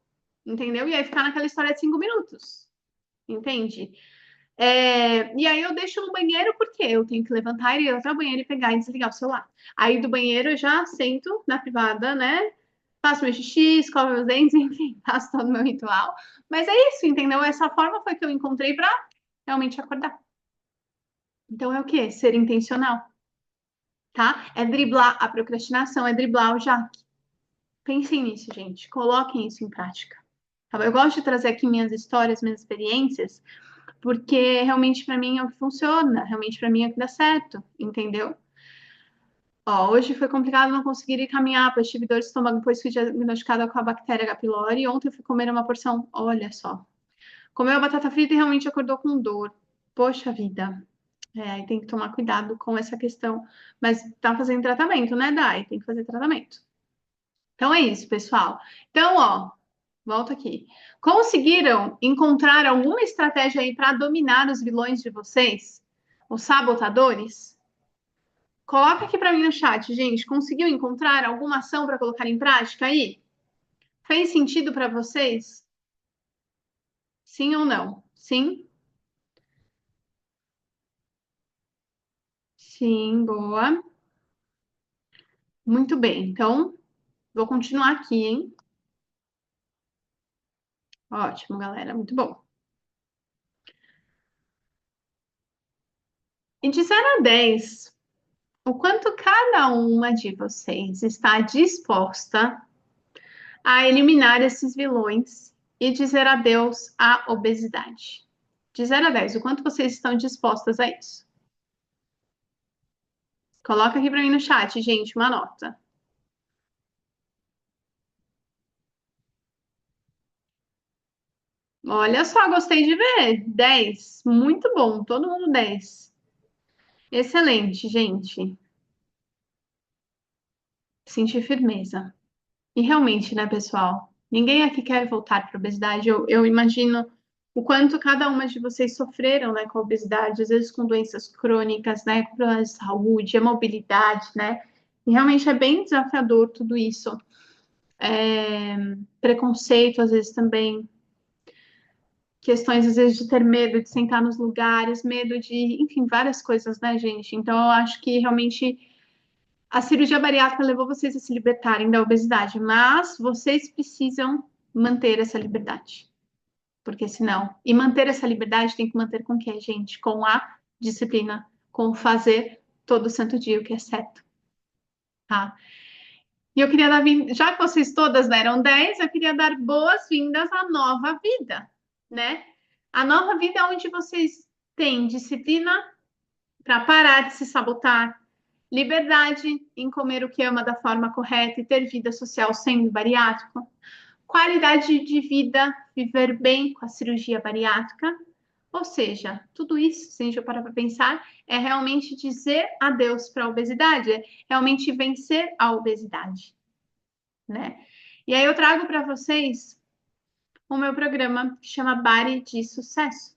entendeu? E aí ficar naquela história de 5 minutos, entende? E aí eu deixo no banheiro porque eu tenho que levantar e ir até o banheiro e pegar e desligar o celular. Aí do banheiro eu já sento na privada, né? Faço meu xixi, escovo meus dentes, enfim, faço todo o meu ritual. Mas é isso, entendeu? Essa forma foi que eu encontrei para realmente acordar. Então é o quê? Ser intencional, tá? É driblar a procrastinação, é driblar o jaque. Pensem nisso, gente. Coloquem isso em prática. Tá bom? Eu gosto de trazer aqui minhas histórias, minhas experiências, porque realmente para mim é o que funciona, realmente para mim é o que dá certo, entendeu? Ó, hoje foi complicado não conseguir ir caminhar, pois tive dor de estômago, pois fui diagnosticada com a bactéria H. pylori. Ontem eu fui comer uma porção, olha só. Comeu a batata frita e realmente acordou com dor. Poxa vida. Aí tem que tomar cuidado com essa questão. Mas tá fazendo tratamento, né, Dai? Tem que fazer tratamento. Então é isso, pessoal. Então, ó, volta aqui. Conseguiram encontrar alguma estratégia aí para dominar os vilões de vocês? Os sabotadores? Coloca aqui para mim no chat, gente. Conseguiu encontrar alguma ação para colocar em prática aí? Fez sentido para vocês? Sim ou não? Sim? Sim, boa. Muito bem. Então, vou continuar aqui, hein? Ótimo, galera. Muito bom. E de 0 a 10, o quanto cada uma de vocês está disposta a eliminar esses vilões e dizer adeus à obesidade? De 0 a 10, o quanto vocês estão dispostas a isso? Coloca aqui para mim no chat, gente, uma nota. Olha só, gostei de ver. 10. Muito bom. Todo mundo 10. Excelente, gente. Senti firmeza. E realmente, né, pessoal? Ninguém aqui quer voltar para a obesidade. Eu imagino o quanto cada uma de vocês sofreram, né, com a obesidade, às vezes com doenças crônicas, né, com problemas de saúde, a mobilidade, né? E realmente é bem desafiador tudo isso. Preconceito, às vezes também. Questões, às vezes, de ter medo de sentar nos lugares, medo de, enfim, várias coisas, né, gente? Então, eu acho que realmente a cirurgia bariátrica levou vocês a se libertarem da obesidade, mas vocês precisam manter essa liberdade, porque senão, e manter essa liberdade tem que manter com o que, gente? Com a disciplina, com o fazer todo santo dia o que é certo, tá? E eu queria dar, já que vocês todas deram 10, eu queria dar boas-vindas à nova vida, né? A nova vida é onde vocês têm disciplina para parar de se sabotar, liberdade em comer o que ama da forma correta e ter vida social sendo bariátrico, qualidade de vida, viver bem com a cirurgia bariátrica. Ou seja, tudo isso, se a gente parar para pensar, é realmente dizer adeus para a obesidade, é realmente vencer a obesidade, né? E aí eu trago para vocês o meu programa que chama Bari de Sucesso,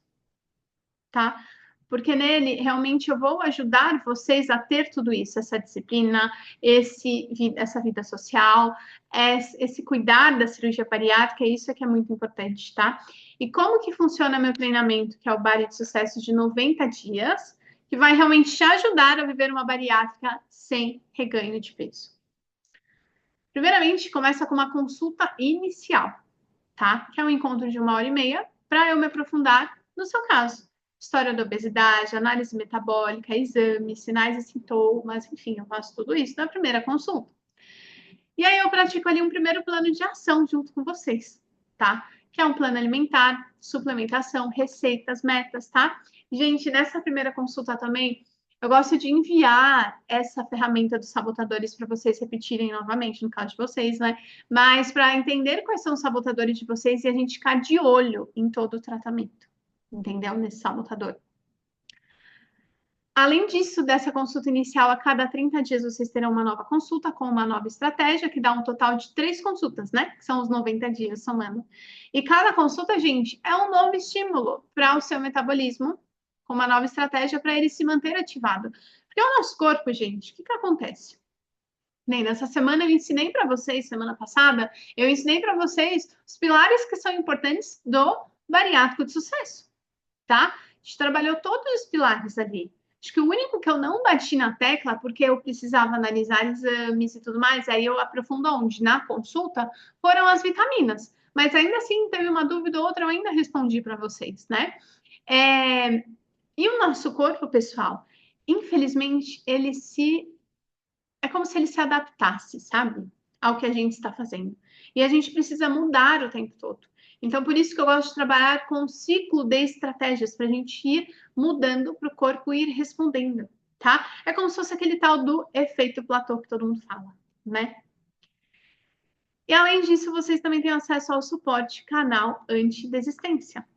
tá? porque nele realmente eu vou ajudar vocês a ter tudo isso, essa disciplina, essa vida social, esse cuidar da cirurgia bariátrica, isso é que é muito importante, tá? E como que funciona meu treinamento, que é o Bari de Sucesso de 90 dias, que vai realmente te ajudar a viver uma bariátrica sem reganho de peso. Primeiramente, começa com uma consulta inicial, tá? Que é um encontro de 1h30 para eu me aprofundar no seu caso. História da obesidade, análise metabólica, exames, sinais e sintomas, enfim, eu faço tudo isso na primeira consulta. E aí eu pratico ali um primeiro plano de ação junto com vocês, tá? Que é um plano alimentar, suplementação, receitas, metas, tá? Gente, nessa primeira consulta também, eu gosto de enviar essa ferramenta dos sabotadores para vocês repetirem novamente, no caso de vocês, né? Mas para entender quais são os sabotadores de vocês e a gente ficar de olho em todo o tratamento, entendeu? Nesse sabotador. Além disso, dessa consulta inicial, a cada 30 dias vocês terão uma nova consulta com uma nova estratégia, que dá um total de 3 consultas, né? Que são os 90 dias somando. E cada consulta, gente, é um novo estímulo para o seu metabolismo, com uma nova estratégia para ele se manter ativado. Porque o nosso corpo, gente, o que acontece? Nem nessa semana eu ensinei para vocês, semana passada, eu ensinei para vocês os pilares que são importantes do bariátrico de sucesso, tá? A gente trabalhou todos os pilares ali. Acho que o único que eu não bati na tecla, porque eu precisava analisar exames e tudo mais, aí eu aprofundo onde? Na consulta, foram as vitaminas. Mas ainda assim, teve uma dúvida ou outra, eu ainda respondi para vocês, né? E o nosso corpo, pessoal, infelizmente, é como se ele se adaptasse, sabe? Ao que a gente está fazendo. E a gente precisa mudar o tempo todo. Então, por isso que eu gosto de trabalhar com um ciclo de estratégias, para a gente ir mudando para o corpo ir respondendo, tá? É como se fosse aquele tal do efeito platô que todo mundo fala, né? E além disso, vocês também têm acesso ao suporte canal antidesistência,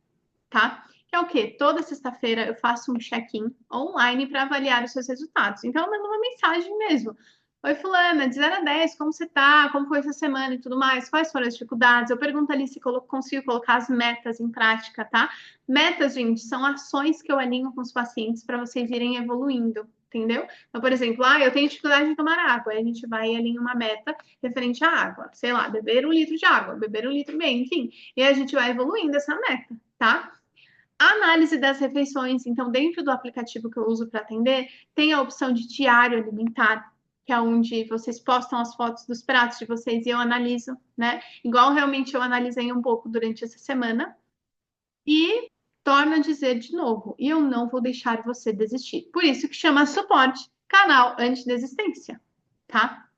tá? Que é o quê? Toda sexta-feira eu faço um check-in online para avaliar os seus resultados. Então, eu mando uma mensagem mesmo. Oi, fulana, de 0 a 10, como você tá? Como foi essa semana e tudo mais? Quais foram as dificuldades? Eu pergunto ali se consigo colocar as metas em prática, tá? Metas, gente, são ações que eu alinho com os pacientes para vocês irem evoluindo, entendeu? Então, por exemplo, eu tenho dificuldade de tomar água. Aí a gente vai e alinha uma meta referente à água. Sei lá, beber 1 litro de água, beber 1 litro bem, enfim. E a gente vai evoluindo essa meta, tá? A análise das refeições, então, dentro do aplicativo que eu uso para atender, tem a opção de diário alimentar, que é onde vocês postam as fotos dos pratos de vocês e eu analiso, né? Igual realmente eu analisei um pouco durante essa semana. E torno a dizer de novo, e eu não vou deixar você desistir. Por isso que chama suporte, canal antidesistência, tá?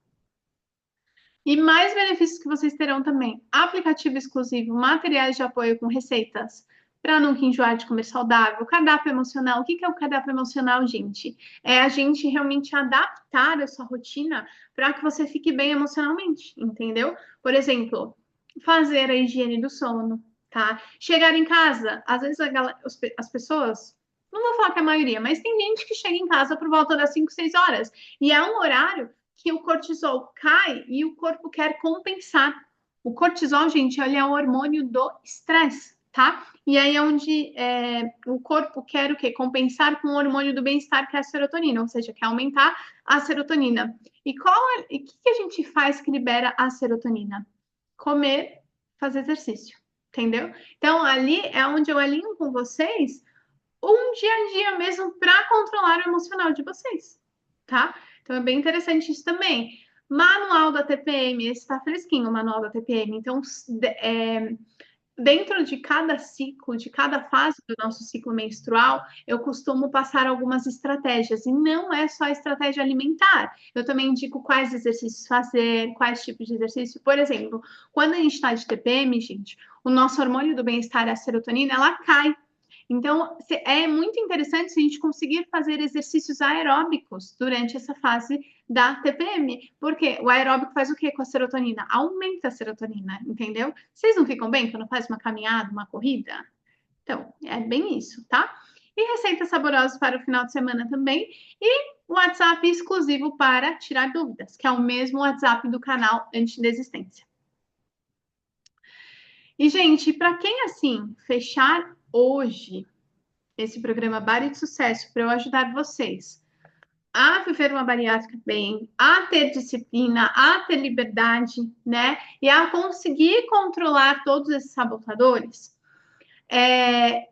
E mais benefícios que vocês terão também: aplicativo exclusivo, materiais de apoio com receitas, para nunca enjoar de comer saudável, cardápio emocional. O que é o cardápio emocional, gente? É a gente realmente adaptar a sua rotina para que você fique bem emocionalmente, entendeu? Por exemplo, fazer a higiene do sono, tá? Chegar em casa, às vezes as pessoas, não vou falar que é a maioria, mas tem gente que chega em casa por volta das 5, 6 horas, e é um horário que o cortisol cai e o corpo quer compensar. O cortisol, gente, ele é o hormônio do estresse, tá? E aí é onde o corpo quer o quê? Compensar com o hormônio do bem-estar, que é a serotonina, ou seja, quer aumentar a serotonina. E o que a gente faz que libera a serotonina? Comer, fazer exercício, entendeu? Então, ali é onde eu alinho com vocês um dia a dia mesmo para controlar o emocional de vocês, tá? Então é bem interessante isso também. Manual da TPM, esse está fresquinho, o manual da TPM. Então, dentro de cada ciclo, de cada fase do nosso ciclo menstrual, eu costumo passar algumas estratégias, e não é só estratégia alimentar. Eu também indico quais exercícios fazer, quais tipos de exercício. Por exemplo, quando a gente está de TPM, gente, o nosso hormônio do bem-estar, a serotonina, ela cai. Então, é muito interessante se a gente conseguir fazer exercícios aeróbicos durante essa fase da TPM, porque o aeróbico faz o quê com a serotonina? Aumenta a serotonina, entendeu? Vocês não ficam bem quando faz uma caminhada, uma corrida? Então, é bem isso, tá? E receitas saborosas para o final de semana também. E WhatsApp exclusivo para tirar dúvidas, que é o mesmo WhatsApp do canal Antidesistência. E, gente, para quem, assim, fechar hoje, esse programa Bari de Sucesso para eu ajudar vocês a viver uma bariátrica bem, a ter disciplina, a ter liberdade, né? E a conseguir controlar todos esses sabotadores,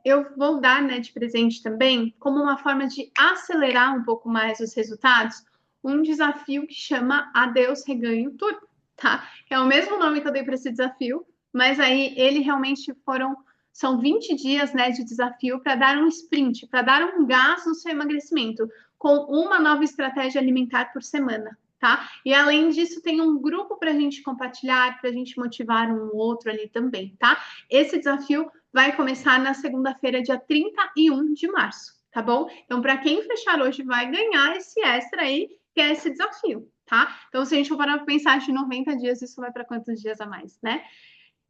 eu vou dar, né, de presente também, como uma forma de acelerar um pouco mais os resultados, um desafio que chama Adeus Reganho Turbo, tá? É o mesmo nome que eu dei para esse desafio, mas aí ele realmente são 20 dias, né, de desafio para dar um sprint, para dar um gás no seu emagrecimento, com uma nova estratégia alimentar por semana, tá? E além disso, tem um grupo para a gente compartilhar, para a gente motivar um outro ali também, tá? Esse desafio vai começar na segunda-feira, dia 31 de março, tá bom? Então, para quem fechar hoje, vai ganhar esse extra aí, que é esse desafio, tá? Então, se a gente for parar para pensar de 90 dias, isso vai para quantos dias a mais, né?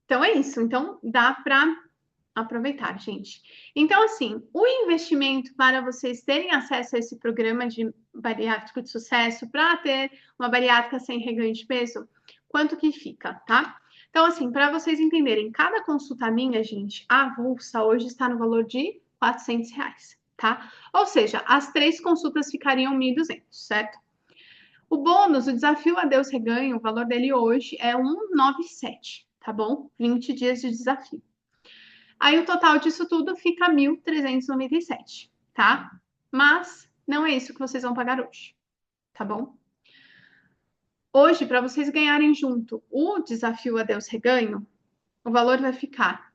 Então, é isso. Então, dá para aproveitar, gente. Então, assim, o investimento para vocês terem acesso a esse programa de bariátrico de sucesso, para ter uma bariátrica sem reganho de peso, quanto que fica, tá? Então, assim, para vocês entenderem, cada consulta minha, gente, a avulsa hoje está no valor de R$ 400, tá? Ou seja, as 3 consultas ficariam 1.200, certo? O bônus, o desafio Adeus Reganho, o valor dele hoje é 197, tá bom? 20 dias de desafio. Aí o total disso tudo fica 1.397, tá? Mas não é isso que vocês vão pagar hoje, tá bom? Hoje, para vocês ganharem junto o desafio Adeus Reganho, o valor vai ficar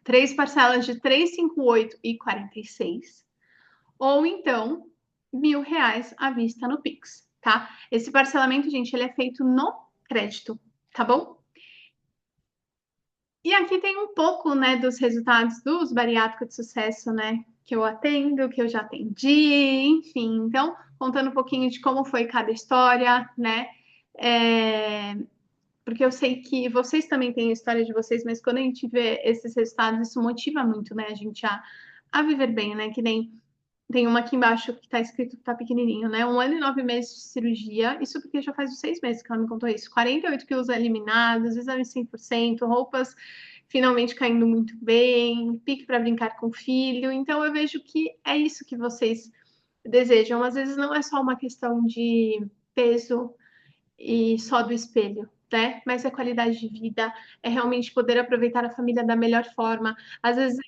3 parcelas de 358,46, ou então R$ 1.000 à vista no Pix, tá? Esse parcelamento, gente, ele é feito no crédito, tá bom? E aqui tem um pouco, né, dos resultados dos bariátricos de sucesso, né, que eu atendo, que eu já atendi, enfim. Então, contando um pouquinho de como foi cada história, né, porque eu sei que vocês também têm a história de vocês, mas quando a gente vê esses resultados, isso motiva muito, né, a gente a viver bem, né, que nem tem uma aqui embaixo que tá escrito que tá pequenininho, né? 1 ano e 9 meses de cirurgia. Isso porque já faz uns 6 meses que ela me contou isso. 48 quilos eliminados, exames 100%, roupas finalmente caindo muito bem, pique para brincar com o filho. Então eu vejo que é isso que vocês desejam. Às vezes não é só uma questão de peso e só do espelho, né? Mas é qualidade de vida, é realmente poder aproveitar a família da melhor forma. Às vezes,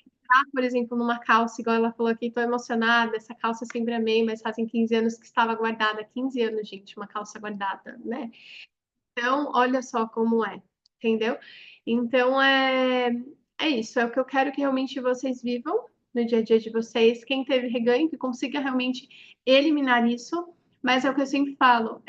por exemplo, numa calça, igual ela falou aqui, estou emocionada, essa calça eu sempre amei, mas fazem 15 anos que estava guardada. 15 anos, gente, uma calça guardada, né? Então, olha só como é, entendeu? Então, é isso, é o que eu quero que realmente vocês vivam no dia a dia de vocês. Quem teve reganho, que consiga realmente eliminar isso. Mas é o que eu sempre falo,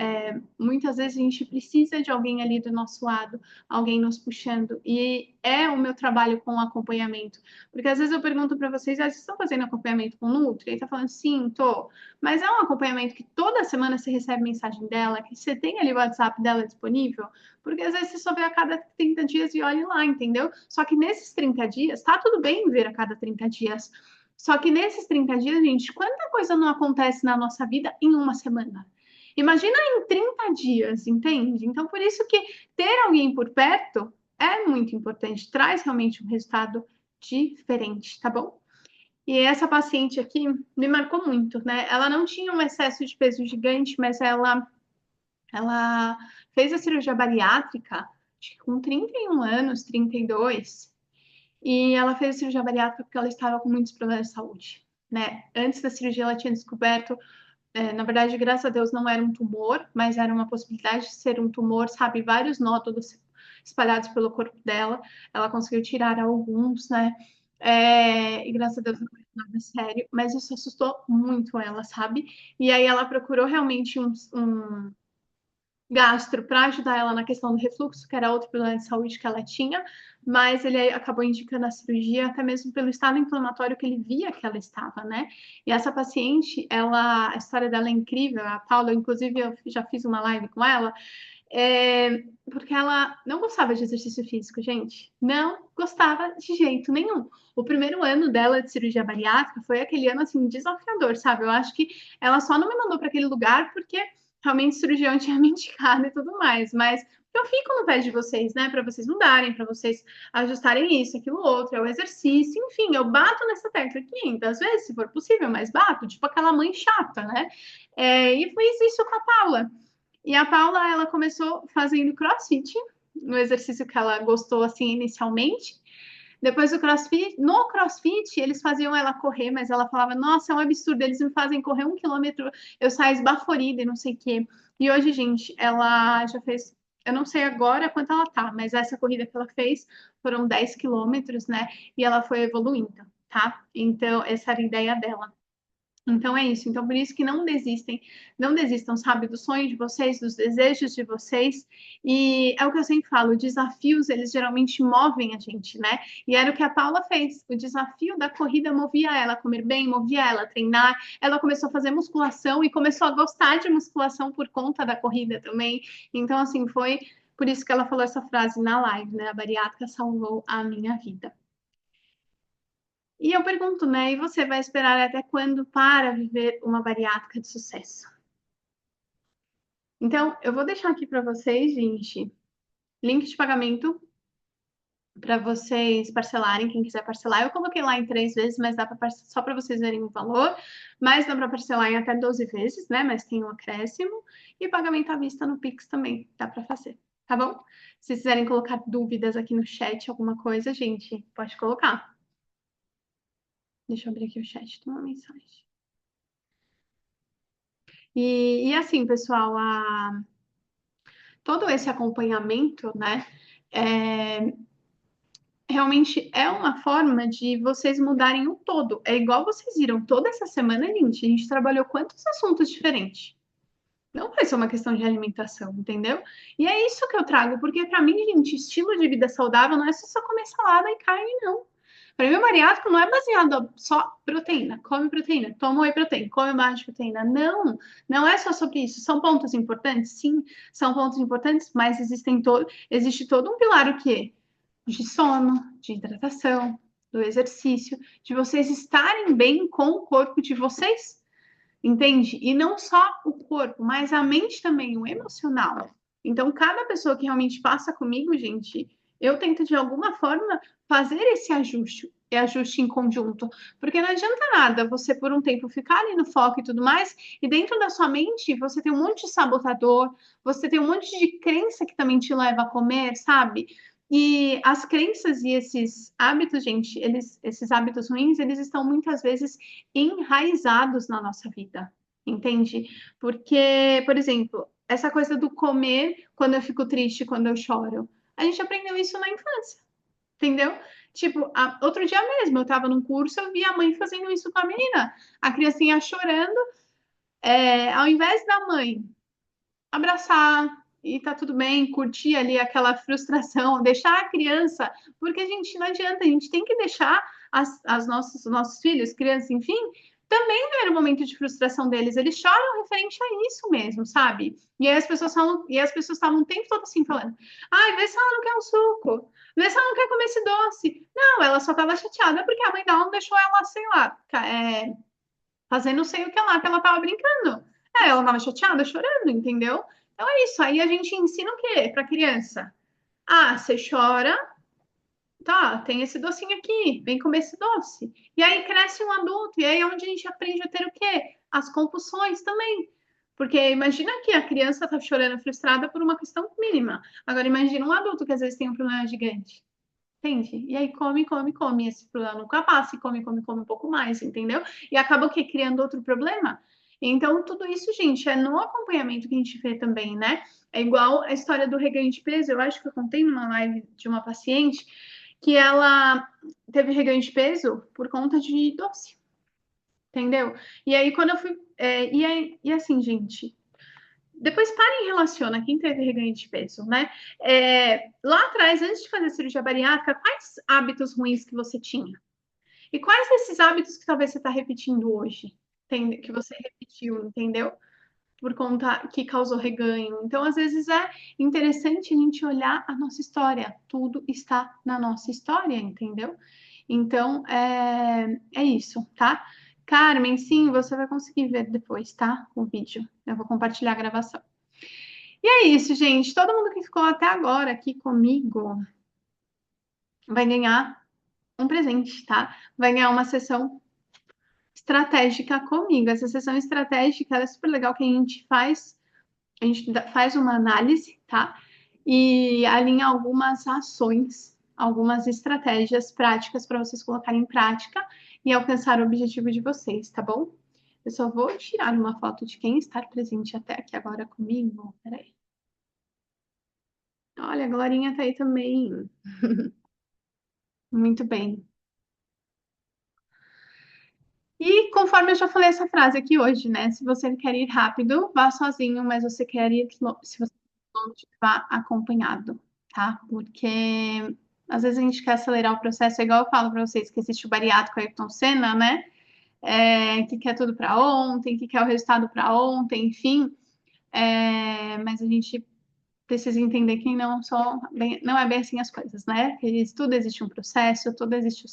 muitas vezes a gente precisa de alguém ali do nosso lado, alguém nos puxando. E é o meu trabalho com o acompanhamento. Porque às vezes eu pergunto para vocês, vocês estão fazendo acompanhamento com o Nutri? Ele está falando, sim, tô. Mas é um acompanhamento que toda semana você recebe mensagem dela, que você tem ali o WhatsApp dela disponível, porque às vezes você só vê a cada 30 dias e olha lá, entendeu? Só que nesses 30 dias, tá tudo bem ver a cada 30 dias. Só que nesses 30 dias, gente, quanta coisa não acontece na nossa vida em uma semana? Imagina em 30 dias, entende? Então, por isso que ter alguém por perto é muito importante, traz realmente um resultado diferente, tá bom? E essa paciente aqui me marcou muito, né? Ela não tinha um excesso de peso gigante, mas ela fez a cirurgia bariátrica acho que com 31 anos, 32, e ela fez a cirurgia bariátrica porque ela estava com muitos problemas de saúde, né? Antes da cirurgia ela tinha descoberto, na verdade, graças a Deus, não era um tumor, mas era uma possibilidade de ser um tumor, sabe? Vários nódulos espalhados pelo corpo dela. Ela conseguiu tirar alguns, né? E graças a Deus não é nada sério, mas isso assustou muito ela, sabe? E aí ela procurou realmente um gastro para ajudar ela na questão do refluxo, que era outro problema de saúde que ela tinha, mas ele acabou indicando a cirurgia até mesmo pelo estado inflamatório que ele via que ela estava, né? E essa paciente, a história dela é incrível, a Paula, inclusive eu já fiz uma live com ela, porque ela não gostava de exercício físico, gente. Não gostava de jeito nenhum. O primeiro ano dela de cirurgia bariátrica foi aquele ano, assim, desafiador, sabe? Eu acho que ela só não me mandou para aquele lugar porque realmente cirurgião tinha me indicado e tudo mais. Mas Eu fico no pé de vocês, né? Para vocês mudarem, para vocês ajustarem isso, aquilo, outro, é o exercício, enfim, eu bato nessa tecla 500 vezes, se for possível, mas bato, tipo aquela mãe chata, né? E fiz isso com a Paula. E a Paula, ela começou fazendo CrossFit, no exercício que ela gostou, assim, inicialmente. Depois do CrossFit, no CrossFit, eles faziam ela correr, mas ela falava, nossa, é um absurdo, eles me fazem correr 1 quilômetro, eu saio esbaforida e não sei o quê. E hoje, gente, ela já fez, eu não sei agora quanto ela tá, mas essa corrida que ela fez foram 10 quilômetros, né? E ela foi evoluindo, tá? Então, essa era a ideia dela. Então é isso. Então, por isso que não desistem, não desistam, sabe, do sonho de vocês, dos desejos de vocês. E é o que eu sempre falo, desafios, eles geralmente movem a gente, né? E era o que a Paula fez. O desafio da corrida movia ela a comer bem, movia ela a treinar. Ela começou a fazer musculação e começou a gostar de musculação por conta da corrida também. Então, assim, foi por isso que ela falou essa frase na live, né? A bariátrica salvou a minha vida. E eu pergunto, né? E você vai esperar até quando para viver uma bariátrica de sucesso? Então, eu vou deixar aqui para vocês, gente, link de pagamento para vocês parcelarem, quem quiser parcelar. Eu coloquei lá em 3 vezes, mas dá para só para vocês verem o valor. Mas dá para parcelar em até 12 vezes, né? Mas tem um acréscimo. E pagamento à vista no Pix também dá para fazer, tá bom? Se quiserem colocar dúvidas aqui no chat, alguma coisa, gente, pode colocar. Deixa eu abrir aqui o chat, tem uma mensagem. E assim, pessoal, todo esse acompanhamento, né, é, realmente é uma forma de vocês mudarem o todo. É igual vocês viram, toda essa semana, gente, a gente trabalhou quantos assuntos diferentes. Não vai ser uma questão de alimentação, entendeu? E é isso que eu trago, porque para mim, gente, estilo de vida saudável não é só comer salada e carne, não. Para mim, o bariátrico não é baseado só proteína, come proteína, toma whey protein, come barra de proteína. Não, não é só sobre isso. São pontos importantes? Sim, são pontos importantes, mas existe todo um pilar o quê? De sono, de hidratação, do exercício, de vocês estarem bem com o corpo de vocês. Entende? E não só o corpo, mas a mente também, o emocional. Então, cada pessoa que realmente passa comigo, gente, eu tento de alguma forma fazer esse ajuste em conjunto, porque não adianta nada você por um tempo ficar ali no foco e tudo mais, e dentro da sua mente você tem um monte de sabotador, você tem um monte de crença que também te leva a comer, sabe? E as crenças e esses hábitos, gente, esses hábitos ruins, eles estão muitas vezes enraizados na nossa vida, entende? Porque, por exemplo, essa coisa do comer quando eu fico triste, quando eu choro, a gente aprendeu isso na infância, entendeu? Tipo, outro dia mesmo, eu tava num curso, eu vi a mãe fazendo isso com a menina, a criancinha chorando, ao invés da mãe abraçar e tá tudo bem, curtir ali aquela frustração, deixar a criança, porque a gente não adianta, a gente tem que deixar os nossos filhos, crianças, enfim, também ver o momento de frustração deles. Eles choram referente a isso mesmo, sabe? E aí as pessoas falam, e as pessoas estavam o tempo todo assim falando: ai, vê se ela não quer um suco, vê se ela não quer comer esse doce. Não, ela só estava chateada porque a mãe dela não deixou ela, sei lá, fazendo não sei o que ela tava brincando. Ela tava chateada, chorando, entendeu? Então é isso. Aí a gente ensina o quê para criança? Ah, você chora, tá, tem esse docinho aqui, vem comer esse doce. E aí cresce um adulto, e aí é onde a gente aprende a ter o quê? As compulsões também. Porque imagina que a criança tá chorando frustrada por uma questão mínima. Agora imagina um adulto que às vezes tem um problema gigante. Entende? E aí come, come, come. Esse problema nunca passa e come, come, come um pouco mais, entendeu? E acaba o quê? Criando outro problema. Então, tudo isso, gente, é no acompanhamento que a gente vê também, né? É igual a história do reganho de peso. Eu acho que eu contei numa live de uma paciente que ela teve reganho de peso por conta de doce, entendeu? E aí, quando eu fui. E assim, gente, depois para e relaciona quem teve reganho de peso, né? Lá atrás, antes de fazer cirurgia bariátrica, quais hábitos ruins que você tinha? E quais desses hábitos que talvez você está repetindo hoje? Que você repetiu, entendeu? Por conta que causou reganho. Então, às vezes é interessante a gente olhar a nossa história. Tudo está na nossa história, entendeu? Então, é isso, tá? Carmen, sim, você vai conseguir ver depois, tá? O vídeo. Eu vou compartilhar a gravação. E é isso, gente. Todo mundo que ficou até agora aqui comigo vai ganhar um presente, tá? Vai ganhar uma sessão estratégica comigo. Essa sessão estratégica ela é super legal que a gente faz uma análise, tá? E alinha algumas ações, algumas estratégias práticas para vocês colocarem em prática e alcançar o objetivo de vocês, tá bom? Eu só vou tirar uma foto de quem está presente até aqui agora comigo. Peraí. Olha, a Glorinha tá aí também. Muito bem. E conforme eu já falei essa frase aqui hoje, né? Se você quer ir rápido, vá sozinho, mas você quer ir, se você quer ir longe, vá acompanhado, tá? Porque às vezes a gente quer acelerar o processo, é igual eu falo para vocês que existe o bariátrico Ayrton Senna, né? Que quer tudo para ontem, que quer o resultado para ontem, enfim. Mas a gente precisa entender que não é bem assim as coisas, né? Que tudo existe um processo, tudo existe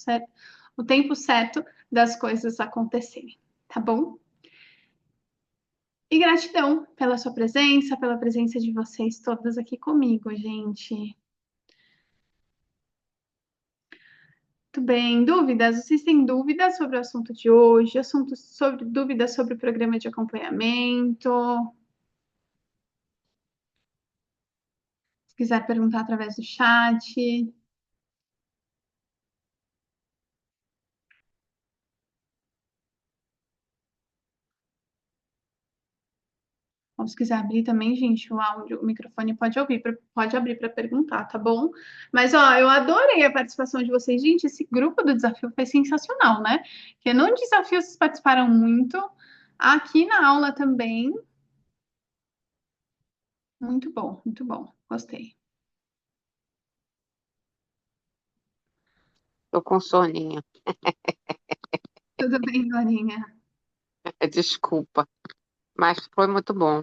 o tempo certo das coisas acontecerem, tá bom? E gratidão pela presença de vocês todas aqui comigo, gente. Muito bem. Dúvidas? Vocês têm dúvidas sobre o assunto de hoje? Dúvidas sobre o programa de acompanhamento? Se quiser perguntar através do chat. Ou se quiser abrir também, gente, o áudio, o microfone pode abrir para perguntar, tá bom? Mas, ó, eu adorei a participação de vocês. Gente, esse grupo do desafio foi sensacional, né? Porque no desafio vocês participaram muito, aqui na aula também. Muito bom. Gostei. Tô com soninho. Tudo bem, Dorinha? Desculpa, mas foi muito bom.